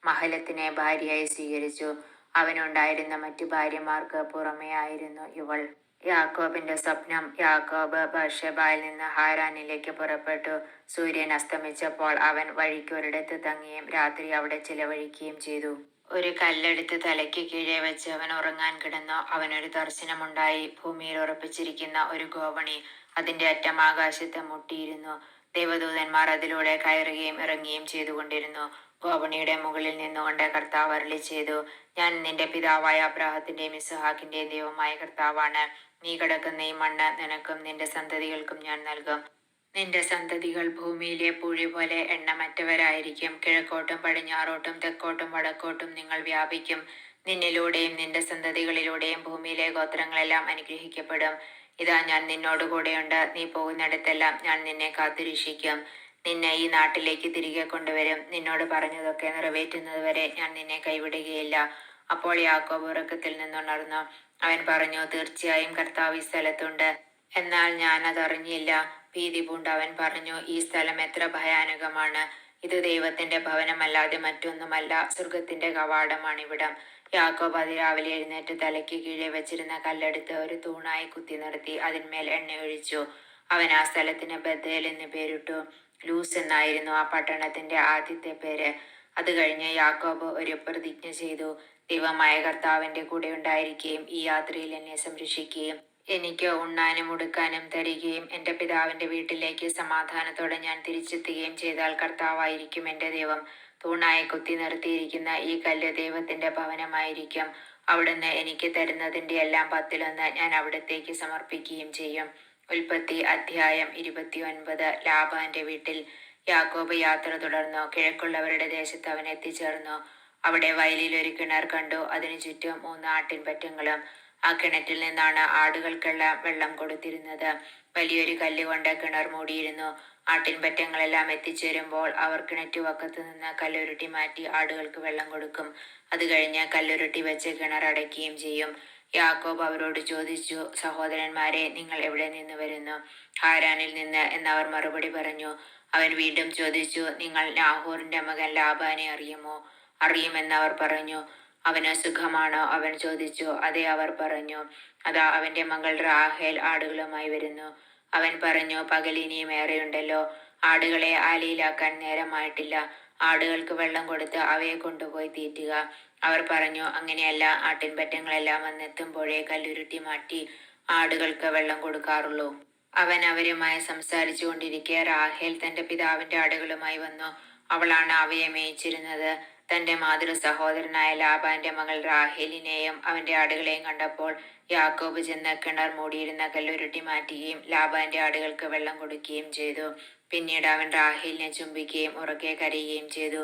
മഹലത്തിനെ ഭാര്യയായി സ്വീകരിച്ചു. അവനുണ്ടായിരുന്ന മറ്റു ഭാര്യമാർക്ക് പുറമേ ആയിരുന്നു ഇവൾ. യാക്കോബിന്റെ സ്വപ്നം. യാക്കോബ് ബർഷെബയിൽ നിന്ന് ഹാരാനിലേക്ക് പുറപ്പെട്ടു. സൂര്യൻ അസ്തമിച്ചപ്പോൾ അവൻ വഴിക്കൊരിടത്ത് തങ്ങുകയും രാത്രി അവിടെ ചിലവഴിക്കുകയും ചെയ്തു. ഒരു കല്ലെടുത്ത് തലയ്ക്ക് കീഴെ വെച്ച് അവൻ ഉറങ്ങാൻ കിടന്നു. അവനൊരു ദർശനമുണ്ടായി. ഭൂമിയിൽ ഉറപ്പിച്ചിരിക്കുന്ന ഒരു ഗോവണി അതിന്റെ അറ്റം ആകാശത്ത് മുട്ടിയിരുന്നു. ദേവദൂതന്മാർ അതിലൂടെ കയറുകയും ഇറങ്ങുകയും ചെയ്തുകൊണ്ടിരുന്നു. ഗോവണിയുടെ മുകളിൽ നിന്നുകൊണ്ട് കർത്താവ് അരുളി ചെയ്തു, ഞാൻ നിന്റെ പിതാവായ അബ്രാഹത്തിന്റെയും ഇസ്ഹാക്കിന്റെയും ദൈവമായ കർത്താവാണ്. നീ കിടക്കുന്ന ഈ മണ്ണ് നിനക്കും നിന്റെ സന്തതികൾക്കും ഞാൻ നൽകും. നിന്റെ സന്തതികൾ ഭൂമിയിലെ പൂഴി പോലെ എണ്ണമറ്റവരായിരിക്കും. കിഴക്കോട്ടും പടിഞ്ഞാറോട്ടും തെക്കോട്ടും വടക്കോട്ടും നിങ്ങൾ വ്യാപിക്കും. നിന്നിലൂടെയും നിന്റെ സന്തതികളിലൂടെയും ഭൂമിയിലെ ഗോത്രങ്ങളെല്ലാം അനുഗ്രഹിക്കപ്പെടും. ഇതാ, ഞാൻ നിന്നോട് കൂടെയുണ്ട്. നീ പോകുന്നിടത്തെല്ലാം ഞാൻ നിന്നെ കാത്തുരക്ഷിക്കും. നിന്നെ ഈ നാട്ടിലേക്ക് തിരികെ കൊണ്ടുവരും. നിന്നോട് പറഞ്ഞതൊക്കെ നിറവേറ്റുന്നതുവരെ ഞാൻ നിന്നെ കൈവിടുകയില്ല. അപ്പോൾ യാക്കോബ് ഉറക്കത്തിൽ നിന്നുണർന്നു. അവൻ പറഞ്ഞു, തീർച്ചയായും കർത്താവ് ഈ സ്ഥലത്തുണ്ട്, എന്നാൽ ഞാൻ അതറിഞ്ഞില്ല. ഭീതി പൂണ്ട് അവൻ പറഞ്ഞു, ഈ സ്ഥലം എത്ര ഭയാനകമാണ്! ഇത് ദൈവത്തിന്റെ ഭവനമല്ലാതെ മറ്റൊന്നുമല്ല. സ്വർഗത്തിന്റെ കവാടമാണിവിടം. യാക്കോബ് അതിരാവിലെ എഴുന്നേറ്റ് തലയ്ക്ക് കീഴെ വെച്ചിരുന്ന കല്ലെടുത്ത് ഒരു തൂണായി കുത്തി നിർത്തി അതിന്മേൽ എണ്ണയൊഴിച്ചു. അവൻ ആ സ്ഥലത്തിന് ബഥേൽ എന്ന് പേരിട്ടു. ലൂസ് എന്നായിരുന്നു ആ പട്ടണത്തിന്റെ ആദ്യത്തെ പേര്. അത് കഴിഞ്ഞ് യാക്കോബ് ഒരു പ്രതിജ്ഞ ചെയ്തു, ദൈവമായ കർത്താവിന്റെ കൂടെ ഉണ്ടായിരിക്കുകയും ഈ യാത്രയിൽ എന്നെ സംരക്ഷിക്കുകയും എനിക്ക് ഉണ്ണാനും ഉടുക്കാനും തരികയും എന്റെ പിതാവിന്റെ വീട്ടിലേക്ക് സമാധാനത്തോടെ ഞാൻ തിരിച്ചെത്തുകയും ചെയ്താൽ കർത്താവായിരിക്കും എന്റെ ദൈവം. തൂണായി കുത്തി നിർത്തിയിരിക്കുന്ന ഈ കല്ല് ദൈവത്തിന്റെ ഭവനമായിരിക്കും. അവിടുന്ന് എനിക്ക് തരുന്നതിന്റെ എല്ലാം 10 ഞാൻ അവിടത്തേക്ക് സമർപ്പിക്കുകയും ചെയ്യും. ഉൽപ്പത്തി അധ്യായം 29. ലാബാന്റെ വീട്ടിൽ. യാക്കോബ് യാത്ര തുടർന്നു. കിഴക്കുള്ളവരുടെ ദേശത്ത് അവൻ എത്തിച്ചേർന്നു. അവിടെ വയലിൽ ഒരു കിണർ കണ്ടു. അതിനു ചുറ്റും 3 ആട്ടിൻപറ്റങ്ങളും. ആ കിണറ്റിൽ നിന്നാണ് ആടുകൾക്കെല്ലാം വെള്ളം കൊടുത്തിരുന്നത്. വലിയൊരു കല്ലുകൊണ്ട് കിണർ മൂടിയിരുന്നു. ആട്ടിൻപറ്റങ്ങളെല്ലാം എത്തിച്ചേരുമ്പോൾ അവർ കിണറ്റുവക്കത്ത് നിന്ന് കല്ലുരുട്ടി മാറ്റി ആടുകൾക്ക് വെള്ളം കൊടുക്കും. അത് കഴിഞ്ഞ് കല്ലുരുട്ടി വെച്ച് കിണർ അടയ്ക്കുകയും ചെയ്യും. യാക്കോബ് അവരോട് ചോദിച്ചു, സഹോദരന്മാരെ, നിങ്ങൾ എവിടെ നിന്ന് വരുന്നു? ഹാരാനിൽ നിന്ന് എന്നവർ മറുപടി പറഞ്ഞു. അവൻ വീണ്ടും ചോദിച്ചു, നിങ്ങൾ നാഹോറിന്റെ മകൻ ലാബാനെ അറിയുമോ? അറിയുമെന്നവർ പറഞ്ഞു. അവന് സുഖമാണോ? അവൻ ചോദിച്ചു. അതെ, അവർ പറഞ്ഞു. അതാ, അവന്റെ മകൾ റാഹേൽ ആടുകളുമായി വരുന്നു. അവൻ പറഞ്ഞു, പകൽ ഇനിയും ഏറെയുണ്ടല്ലോ. ആടുകളെ ആലയിലാക്കാൻ നേരമായിട്ടില്ല. ആടുകൾക്ക് വെള്ളം കൊടുത്ത് അവയെ കൊണ്ടുപോയി തീറ്റുക. അവർ പറഞ്ഞു, അങ്ങനെയല്ല, ആട്ടിൻപറ്റങ്ങളെല്ലാം വന്നെത്തുമ്പോഴേ കല്ലുരുട്ടി മാറ്റി ആടുകൾക്ക് വെള്ളം കൊടുക്കാറുള്ളൂ. അവൻ അവരുമായി സംസാരിച്ചു കൊണ്ടിരിക്കെ റാഹേൽ തന്റെ പിതാവിന്റെ ആടുകളുമായി വന്നു. അവളാണ് അവയെ മേയിച്ചിരുന്നത്. തന്റെ മാതൃ സഹോദരനായ ലാബാന്റെ മകൾ റാഹേലിനെയും അവന്റെ ആടുകളെയും കണ്ടപ്പോൾ യാക്കോബ് ചെന്ന് കിണർ മൂടിയിരുന്ന കല്ലുരുട്ടി മാറ്റുകയും ലാബാന്റെ ആടുകൾക്ക് വെള്ളം കൊടുക്കുകയും ചെയ്തു. പിന്നീട് അവൻ റാഹേലിനെ ചുംബിക്കുകയും ഉറക്കെ കരയുകയും ചെയ്തു.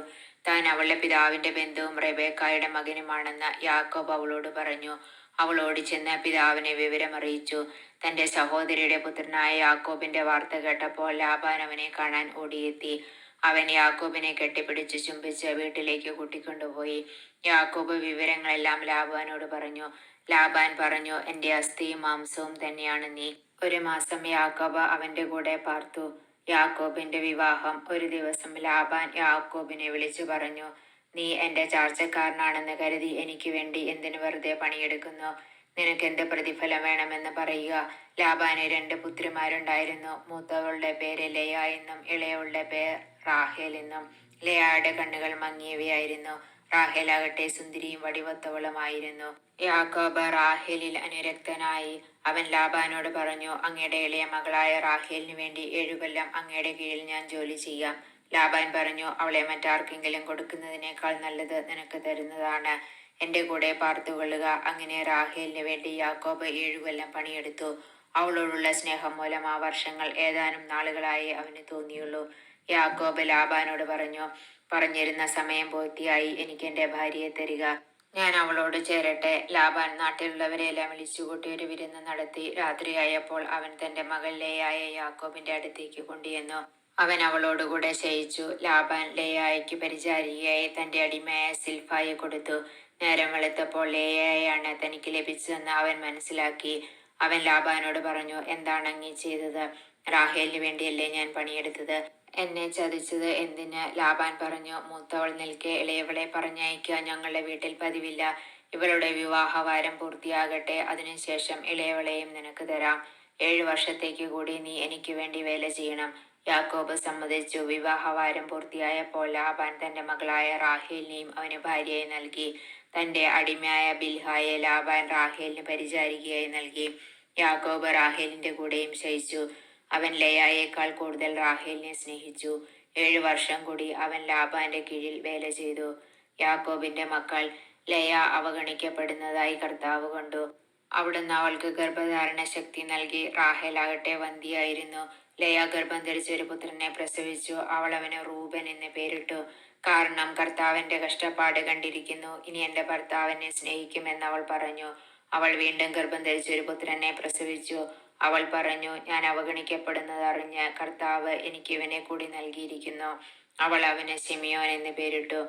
താൻ അവളുടെ പിതാവിന്റെ ബന്ധുവും റെബേക്കായുടെ മകനുമാണെന്ന് യാക്കോബ് അവളോട് പറഞ്ഞു. അവൾ ഓടിച്ചെന്ന് പിതാവിനെ വിവരമറിയിച്ചു. തന്റെ സഹോദരിയുടെ പുത്രനായ യാക്കോബിന്റെ വാർത്ത കേട്ടപ്പോൾ ലാബാൻ അവനെ കാണാൻ ഓടിയെത്തി. അവൻ യാക്കോബിനെ കെട്ടിപ്പിടിച്ച് ചുംബിച്ച് വീട്ടിലേക്ക് കൂട്ടിക്കൊണ്ടുപോയി. യാക്കോബ് വിവരങ്ങളെല്ലാം ലാബാനോട് പറഞ്ഞു. ലാബാൻ പറഞ്ഞു, എന്റെ അസ്ഥിയും മാംസവും തന്നെയാണ് നീ. 1 മാസം യാക്കോബ് അവന്റെ കൂടെ പാർത്തു. യാക്കോബിന്റെ വിവാഹം. ഒരു ദിവസം ലാബാൻ യാക്കോബിനെ വിളിച്ചു പറഞ്ഞു, നീ എന്റെ ചാർച്ചക്കാരനാണെന്ന് കരുതി എനിക്ക് വേണ്ടി എന്തിനു വെറുതെ പണിയെടുക്കുന്നു? നിനക്ക് എന്ത് പ്രതിഫലം വേണമെന്ന് പറയുക. ലാബാന് 2 പുത്രിമാരുണ്ടായിരുന്നു. മൂത്തവളുടെ പേര് ലെയ എന്നും ഇളയവളുടെ പേർ റാഹേൽ എന്നും. ലെയയുടെ കണ്ണുകൾ മങ്ങിയവയായിരുന്നു. റാഹേലാകട്ടെ സുന്ദരിയും വടിവത്തവളുമായിരുന്നു. യാക്കോബ് റാഹേലിൽ അനുരക്തനായി. അവൻ ലാബാനോട് പറഞ്ഞു, അങ്ങയുടെ ഇളയ മകളായ റാഹേലിന് വേണ്ടി 7 കൊല്ലം അങ്ങയുടെ കീഴിൽ ഞാൻ ജോലി ചെയ്യാം. ലാബാൻ പറഞ്ഞു, അവളെ മറ്റാർക്കെങ്കിലും കൊടുക്കുന്നതിനേക്കാൾ നല്ലത് നിനക്ക് തരുന്നതാണ്. എന്റെ കൂടെ പാർത്തുകൊള്ളുക. അങ്ങനെ റാഹേലിന് വേണ്ടി യാക്കോബ് 7 കൊല്ലം പണിയെടുത്തു. അവളോടുള്ള സ്നേഹം മൂലം ആ വർഷങ്ങൾ ഏതാനും നാളുകളായി അവന് തോന്നിയുള്ളൂ. യാക്കോബ് ലാബാനോട് പറഞ്ഞു, പറഞ്ഞിരുന്ന സമയം പൂർത്തിയായി, എനിക്ക് എന്റെ ഭാര്യയെ തരിക, ഞാൻ അവളോട് ചേരട്ടെ. ലാബാൻ നാട്ടിലുള്ളവരെല്ലാം വിളിച്ചുകൂട്ടി ഒരു വിരുന്ന് നടത്തി. രാത്രിയായപ്പോൾ അവൻ തന്റെ മകൾ ലേയായ യാക്കോബിന്റെ അടുത്തേക്ക് കൊണ്ടുവന്നു. അവൻ അവളോടുകൂടെ ശയിച്ചു. ലാബാൻ ലേയായ്ക്ക് പരിചാരികയായി തന്റെ അടിമയായ സിൽഫായെ കൊടുത്തു. നേരം വെളുത്തപ്പോൾ ലേയായാണ് തനിക്ക് ലഭിച്ചതെന്ന് അവൻ മനസ്സിലാക്കി. അവൻ ലാബാനോട് പറഞ്ഞു, എന്താണ് അങ്ങീ ചെയ്തത്? റാഹേലിന് വേണ്ടിയല്ലേ ഞാൻ പണിയെടുത്തത്? എന്നെ ചതിച്ചത് എന്തിന്? ലാബാൻ പറഞ്ഞു, മൂത്തവൾ നിൽക്കെ ഇളയവളെ പറഞ്ഞയക്കുക ഞങ്ങളുടെ വീട്ടിൽ പതിവില്ല. ഇവളുടെ വിവാഹവാരം പൂർത്തിയാകട്ടെ, അതിനുശേഷം ഇളയവളെയും നിനക്ക് തരാം. 7 വർഷത്തേക്ക് കൂടി നീ എനിക്ക് വേണ്ടി വേല ചെയ്യണം. യാക്കോബ് സമ്മതിച്ചു. വിവാഹവാരം പൂർത്തിയായപ്പോൾ ലാബാൻ തന്റെ മകളായ റാഹേലിനെയും അവന് ഭാര്യയായി നൽകി. തന്റെ അടിമയായ ബിൽഹായെ ലാബാൻ റാഹേലിന് പരിചാരികയായി നൽകി. യാക്കോബ് റാഹേലിന്റെ കൂടെയും ശയിച്ചു. അവൻ ലേയായേക്കാൾ കൂടുതൽ റാഹേലിനെ സ്നേഹിച്ചു. 7 വർഷം കൂടി അവൻ ലാബാന്റെ കീഴിൽ വേല ചെയ്തു. യാക്കോബിന്റെ മക്കൾ ലേയ അവഗണിക്കപ്പെടുന്നതായി കർത്താവ് കണ്ടു. അവിടുന്ന് അവൾക്ക് ഗർഭധാരണ ശക്തി നൽകി. റാഹേലാകട്ടെ വന്ധ്യയായിരുന്നു. ലേയ ഗർഭം ധരിച്ച ഒരു പുത്രനെ പ്രസവിച്ചു. അവൾ അവന് റൂബൻ എന്ന് പേരിട്ടു. കാരണം കർത്താവിന്റെ കഷ്ടപ്പാട് കണ്ടിരിക്കുന്നു, ഇനി എന്റെ ഭർത്താവിനെ സ്നേഹിക്കുമെന്ന് അവൾ പറഞ്ഞു. അവൾ വീണ്ടും ഗർഭം ധരിച്ച ഒരു പുത്രനെ പ്രസവിച്ചു. അവൾ പറഞ്ഞു, ഞാൻ അവഗണിക്കപ്പെടുന്നത് അറിഞ്ഞ് കർത്താവ് എനിക്ക് ഇവനെ കൂടി നൽകിയിരിക്കുന്നു. അവൾ അവന് ശിമിയോൻ എന്ന് പേരിട്ടു.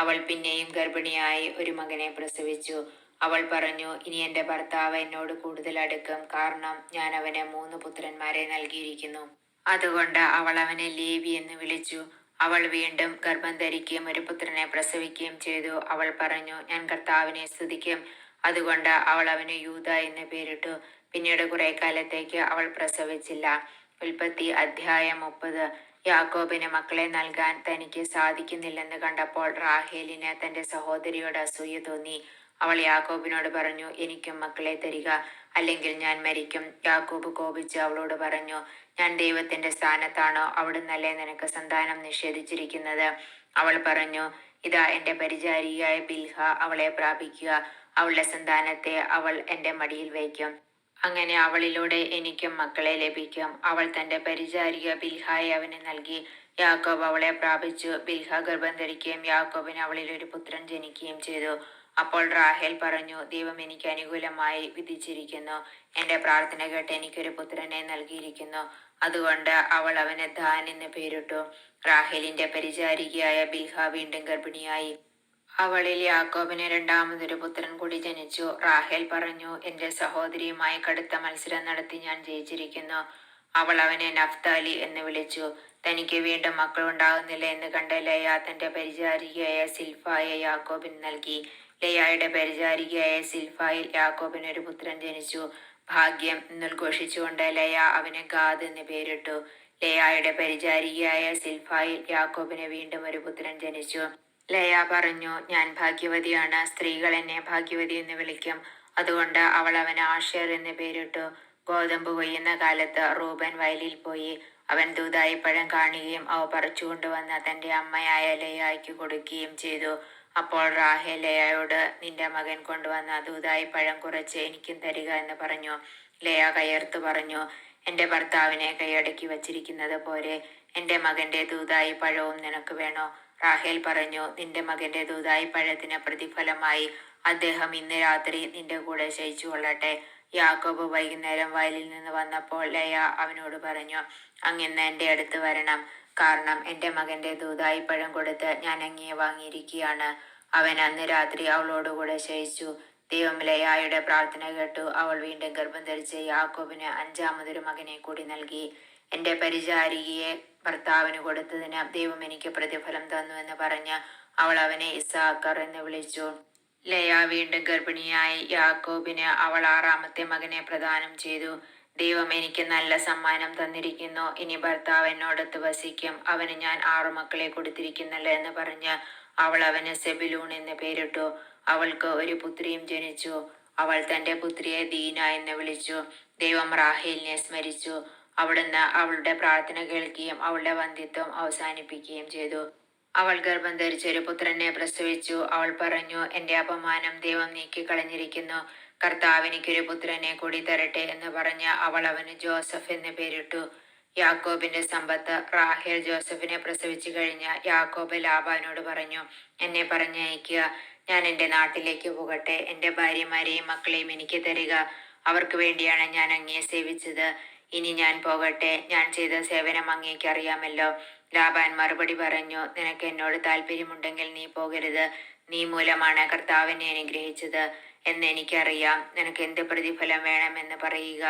അവൾ പിന്നെയും ഗർഭിണിയായി ഒരു മകനെ പ്രസവിച്ചു. അവൾ പറഞ്ഞു, ഇനി എന്റെ ഭർത്താവ് എന്നോട് കൂടുതൽ അടുക്കും, കാരണം ഞാൻ അവന് 3 പുത്രന്മാരെ നൽകിയിരിക്കുന്നു. അതുകൊണ്ട് അവൾ അവനെ ലേവി എന്ന് വിളിച്ചു. അവൾ വീണ്ടും ഗർഭം ധരിക്കുകയും ഒരു പുത്രനെ പ്രസവിക്കുകയും ചെയ്തു. അവൾ പറഞ്ഞു, ഞാൻ കർത്താവിനെ സ്തുതിക്കും. അതുകൊണ്ട് അവൾ അവന് യൂദ എന്ന് പേരിട്ടു. പിന്നീട് കുറെ കാലത്തേക്ക് അവൾ പ്രസവിച്ചില്ല. ഉൽപ്പത്തി അധ്യായം 30. യാക്കോബിന് മക്കളെ നൽകാൻ തനിക്ക് സാധിക്കുന്നില്ലെന്ന് കണ്ടപ്പോൾ റാഹേലിന് തന്റെ സഹോദരിയോട് അസൂയ തോന്നി. അവൾ യാക്കോബിനോട് പറഞ്ഞു, എനിക്കും മക്കളെ തരിക, അല്ലെങ്കിൽ ഞാൻ മരിക്കും. യാക്കോബ് കോപിച്ച് അവളോട് പറഞ്ഞു, ഞാൻ ദൈവത്തിന്റെ സ്ഥാനത്താണോ? അവിടുന്നല്ലേ നിനക്ക് സന്താനം നിഷേധിച്ചിരിക്കുന്നത്? അവൾ പറഞ്ഞു, ഇതാ എന്റെ പരിചാരികയായ ബിൽഹ അവളെ പ്രാപിക്കുക. അവളുടെ സന്താനത്തെ അവൾ എന്റെ മടിയിൽ വയ്ക്കും. അങ്ങനെ അവളിലൂടെ എനിക്കും മക്കളെ ലഭിക്കും. അവൾ തന്റെ പരിചാരിക ബിൽഹായെ അവന് നൽകി. യാക്കോബ് അവളെ പ്രാപിച്ചു. ബിൽഹ ഗർഭം ധരിക്കുകയും യാക്കോബിന് അവളിൽ ഒരു പുത്രൻ ജനിക്കുകയും ചെയ്തു. അപ്പോൾ റാഹേൽ പറഞ്ഞു, ദൈവം എനിക്ക് അനുകൂലമായി വിധിച്ചിരിക്കുന്നു. എന്റെ പ്രാർത്ഥന കേട്ട് എനിക്കൊരു പുത്രനെ നൽകിയിരിക്കുന്നു. അതുകൊണ്ട് അവൾ അവന് ദാൻ എന്ന് പേരിട്ടു. റാഹേലിന്റെ പരിചാരികയായ ബിൽഹ വീണ്ടും ഗർഭിണിയായി. അവളിൽ യാക്കോബിന് രണ്ടാമതൊരു പുത്രൻ കൂടി ജനിച്ചു. റാഹേൽ പറഞ്ഞു, എന്റെ സഹോദരിയുമായി കടുത്ത മത്സരം നടത്തി ഞാൻ ജയിച്ചിരിക്കുന്നു. അവൾ അവനെ നഫ്താലി എന്ന് വിളിച്ചു. തനിക്ക് വീണ്ടും മക്കളുണ്ടാകുന്നില്ല എന്ന് കണ്ട ലേയ തന്റെ പരിചാരികയായ സിൽഫായെ യാക്കോബിന് നൽകി. ലേയായുടെ പരിചാരികയായ സിൽഫായിൽ യാക്കോബിന് ഒരു പുത്രൻ ജനിച്ചു. ഭാഗ്യം എന്നുദ്ഘോഷിച്ചുകൊണ്ട് ലേയ അവന് ഗാദ് എന്ന് പേരിട്ടു. ലേയായുടെ പരിചാരികയായ സിൽഫായിൽ യാക്കോബിന് വീണ്ടും ഒരു പുത്രൻ ജനിച്ചു. ലേയ പറഞ്ഞു, ഞാൻ ഭാഗ്യവതിയാണ്, സ്ത്രീകൾ എന്നെ ഭാഗ്യവതി എന്ന് വിളിക്കും. അതുകൊണ്ട് അവൾ അവന് ആഷേർ എന്ന് പേരിട്ടു. ഗോതമ്പ് കൊയ്യുന്ന കാലത്ത് റൂബൻ വയലിൽ പോയി. അവൻ ദൂതായി പഴം കാണുകയും അവ പറിച്ചുകൊണ്ടുവന്ന് തന്റെ അമ്മയായ ലേയായ്ക്ക് കൊടുക്കുകയും ചെയ്തു. അപ്പോൾ റാഹേൽ ലേയായോട്, നിന്റെ മകൻ കൊണ്ടുവന്ന ദൂതായി പഴം കുറച്ച് എനിക്കും തരിക എന്ന് പറഞ്ഞു. ലേയ കയർത്തു പറഞ്ഞു, എന്റെ ഭർത്താവിനെ കൈയടക്കി വച്ചിരിക്കുന്നത് പോരെ, എന്റെ മകന്റെ ദൂതായി പഴവും നിനക്ക് വേണോ? റാഹേൽ പറഞ്ഞു, നിന്റെ മകന്റെ ദൂതായി പഴത്തിന് പ്രതിഫലമായി അദ്ദേഹം ഇന്ന് രാത്രി നിന്റെ കൂടെ ശയിച്ചു കൊള്ളട്ടെ. യാക്കോബ് വൈകുന്നേരം വയലിൽ നിന്ന് വന്നപ്പോൾ ലേയ അവനോട് പറഞ്ഞു, അങ്ങിന്ന് എന്റെ അടുത്ത് വരണം, കാരണം എന്റെ മകന്റെ ദൂതായി പഴം കൊടുത്ത് ഞാൻ അങ്ങയെ വാങ്ങിയിരിക്കുകയാണ്. അവൻ അന്ന് രാത്രി അവളോടുകൂടെ ശയിച്ചു. ദൈവം ലേയായുടെ പ്രാർത്ഥന കേട്ടു. അവൾ വീണ്ടും ഗർഭം ധരിച്ച് യാക്കോബിന് 5-മതൊരു മകനെ കൂടി നൽകി. എന്റെ പരിചാരികയെ ഭർത്താവിന് കൊടുത്തതിന് ദൈവം എനിക്ക് പ്രതിഫലം തന്നു എന്ന് പറഞ്ഞ് അവൾ അവനെ ഇസ്സാക്കർ എന്ന് വിളിച്ചു. ലേയ വീണ്ടും ഗർഭിണിയായി. യാക്കോബിന് അവൾ 6-മത്തെ മകനെ പ്രദാനം ചെയ്തു. ദൈവം എനിക്ക് നല്ല സമ്മാനം തന്നിരിക്കുന്നു, ഇനി ഭർത്താവ് എന്നോടൊത്ത് വസിക്കും, അവന് ഞാൻ 6 മക്കളെ കൊടുത്തിരിക്കുന്നല്ലോ എന്ന് പറഞ്ഞ് അവൾ അവന് സെബുലൂൺ എന്ന് പേരിട്ടു. അവൾക്ക് ഒരു പുത്രിയും ജനിച്ചു. അവൾ തന്റെ പുത്രിയെ ദീന എന്ന് വിളിച്ചു. ദൈവം റാഹേലിനെ സ്മരിച്ചു. അവിടുന്ന് അവളുടെ പ്രാർത്ഥന കേൾക്കുകയും അവളുടെ വന്ധ്യത്വം അവസാനിപ്പിക്കുകയും ചെയ്തു. അവൾ ഗർഭം ധരിച്ച ഒരു പുത്രനെ പ്രസവിച്ചു. അവൾ പറഞ്ഞു, എന്റെ അപമാനം ദൈവം നീക്കിക്കളഞ്ഞിരിക്കുന്നു, കർത്താവ് എനിക്കൊരു പുത്രനെ കൂടി തരട്ടെ എന്ന് പറഞ്ഞ് അവൾ അവന് ജോസഫ് എന്ന് പേരിട്ടു. യാക്കോബിന്റെ സമ്പത്ത്. റാഹേൽ ജോസഫിനെ പ്രസവിച്ചു കഴിഞ്ഞ യാക്കോബ് ലാബാനോട് പറഞ്ഞു, എന്നെ പറഞ്ഞയക്കുക, ഞാൻ എൻ്റെ നാട്ടിലേക്ക് പോകട്ടെ. എൻ്റെ ഭാര്യമാരെയും മക്കളെയും എനിക്ക് തരിക. അവർക്ക് വേണ്ടിയാണ് ഞാൻ അങ്ങയെ സേവിച്ചത്. ഇനി ഞാൻ പോകട്ടെ. ഞാൻ ചെയ്ത സേവനം അങ്ങേക്ക് അറിയാമല്ലോ. ലാബാൻ മറുപടി പറഞ്ഞു, നിനക്ക് എന്നോട് താല്പര്യമുണ്ടെങ്കിൽ നീ പോകരുത്. നീ മൂലമാണ് കർത്താവിനെ അനുഗ്രഹിച്ചത് എന്ന് എനിക്കറിയാം. നിനക്ക് എന്ത് പ്രതിഫലം വേണമെന്ന് പറയുക,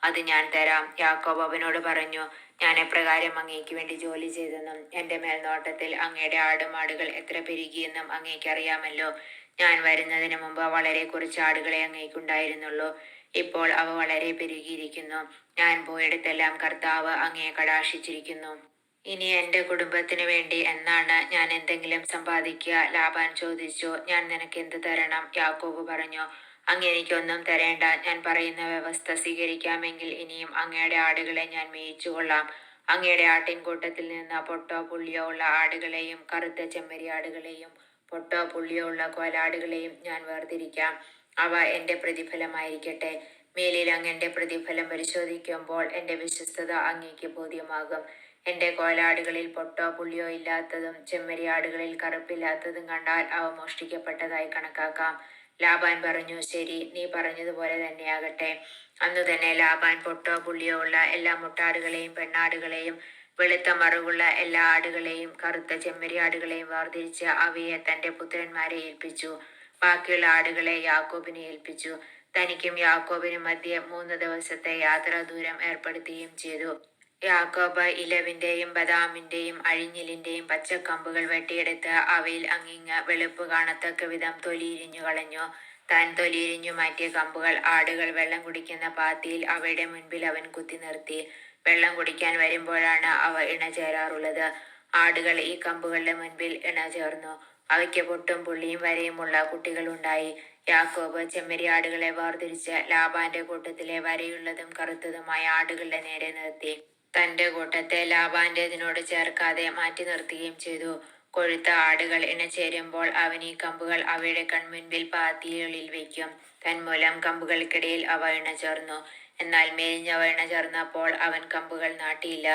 അത് ഞാൻ തരാം. യാക്കോബ് അവനോട് പറഞ്ഞു, ഞാൻ എപ്രകാരം അങ്ങേക്ക് വേണ്ടി ജോലി ചെയ്തെന്നും എൻ്റെ മേൽനോട്ടത്തിൽ അങ്ങയുടെ ആടുമാടുകൾ എത്ര പെരുകിയെന്നും അങ്ങേക്ക് അറിയാമല്ലോ. ഞാൻ വരുന്നതിന് മുമ്പ് വളരെ കുറച്ച് ആടുകളെ അങ്ങേക്കുണ്ടായിരുന്നുള്ളൂ. ഇപ്പോൾ അവ വളരെ പെരുകിയിരിക്കുന്നു. ഞാൻ പോയിടത്തെല്ലാം കർത്താവ് അങ്ങയെ കടാക്ഷിച്ചിരിക്കുന്നു. ഇനി എൻ്റെ കുടുംബത്തിന് വേണ്ടി എന്നാണ് ഞാൻ എന്തെങ്കിലും സമ്പാദിക്കുക? ലാബാൻ ചോദിച്ചു. ഞാൻ നിനക്ക് എന്ത് തരണം? യാക്കോബ് പറഞ്ഞു, അങ്ങ് എനിക്കൊന്നും തരേണ്ട. ഞാൻ പറയുന്ന വ്യവസ്ഥ സ്വീകരിക്കാമെങ്കിൽ ഇനിയും അങ്ങയുടെ ആടുകളെ ഞാൻ മേയിച്ചുകൊള്ളാം. അങ്ങയുടെ ആട്ടിൻകൂട്ടത്തിൽ നിന്ന് പൊട്ടോ പുള്ളിയോ ഉള്ള ആടുകളെയും കറുത്ത ചെമ്മരിയാടുകളെയും പൊട്ടോ പുള്ളിയോ ഉള്ള കോലാടുകളെയും ഞാൻ വേർതിരിക്കാം. അവ എൻ്റെ പ്രതിഫലമായിരിക്കട്ടെ. മേലിൽ അങ്ങ് എൻ്റെ പ്രതിഫലം പരിശോധിക്കുമ്പോൾ എൻ്റെ വിശ്വസ്തത അങ്ങേക്ക് ബോധ്യമാകും. എൻ്റെ കോലാടുകളിൽ പൊട്ടോ പുള്ളിയോ ഇല്ലാത്തതും ചെമ്മരിയാടുകളിൽ കറുപ്പില്ലാത്തതും കണ്ടാൽ അവ മോഷ്ടിക്കപ്പെട്ടതായി കണക്കാക്കാം. ലാബാൻ പറഞ്ഞു, ശരി, നീ പറഞ്ഞതുപോലെ തന്നെയാകട്ടെ. അന്നു തന്നെ ലാബാൻ പൊട്ടോ പുള്ളിയോ ഉള്ള എല്ലാ മുട്ടാടുകളെയും പെണ്ണാടുകളെയും വെളുത്ത മറുകുള്ള എല്ലാ ആടുകളെയും കറുത്ത ചെമ്മരിയാടുകളെയും വേർതിരിച്ച് അവയെ തൻ്റെ പുത്രന്മാരെ ഏൽപ്പിച്ചു. ബാക്കിയുള്ള ആടുകളെ യാക്കോബിനെ ഏൽപ്പിച്ചു. തനിക്കും യാക്കോബിനും മധ്യേ 3 ദിവസത്തെ യാത്രാ ദൂരം ഏർപ്പെടുത്തുകയും ചെയ്തു. യാക്കോബ് ഇലവിന്റെയും ബദാമിന്റെയും അഴിഞ്ഞിലിന്റെയും പച്ചക്കമ്പുകൾ വെട്ടിയെടുത്ത് അവയിൽ അങ്ങിങ്ങ് വെളുപ്പ് കാണത്തക്ക വിധം തൊലിയിരിഞ്ഞു കളഞ്ഞു. താൻ തൊലിയിരിഞ്ഞു മാറ്റിയ കമ്പുകൾ ആടുകൾ വെള്ളം കുടിക്കുന്ന പാത്തിയിൽ അവയുടെ മുൻപിൽ അവൻ കുത്തി നിർത്തി. വെള്ളം കുടിക്കാൻ വരുമ്പോഴാണ് അവ ഇണചേരാറുള്ളത്. ആടുകൾ ഈ കമ്പുകളുടെ മുൻപിൽ ഇണചേർന്നു. അവയ്ക്ക് പൊട്ടും പുള്ളിയും വരയുമുള്ള കുട്ടികളുണ്ടായി. യാക്കോബ് ചെമ്മരിയാടുകളെ വേർതിരിച്ച് ലാബാന്റെ കൂട്ടത്തിലെ വരയുള്ളതും കറുത്തതുമായ ആടുകളുടെ നേരെ നിർത്തി. തന്റെ കൂട്ടത്തെ ലാബാന്റേതിനോട് ചേർക്കാതെ മാറ്റി നിർത്തുകയും ചെയ്തു. കൊഴുത്ത ആടുകൾ ഇണചേരുമ്പോൾ അവൻ ഈ കമ്പുകൾ അവയുടെ കൺമുൻപിൽ പാത്തികളിൽ വയ്ക്കും. തന്മൂലം കമ്പുകൾക്കിടയിൽ അവ ഇണചേർന്നു. എന്നാൽ മെലിഞ്ഞവ ഇണചേർന്നപ്പോൾ അവൻ കമ്പുകൾ നാട്ടിയില്ല.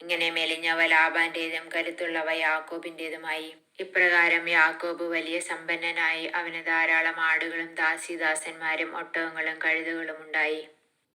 ഇങ്ങനെ മെലിഞ്ഞവ ലാബാന്റേതും കരുത്തുള്ളവ യാക്കോബിന്റേതുമായി. ഇപ്രകാരം യാക്കോബ് വലിയ സമ്പന്നനായി. അവന് ധാരാളം ആടുകളും ദാസീദാസന്മാരും ഒട്ടകങ്ങളും കഴുതകളും ഉണ്ടായി.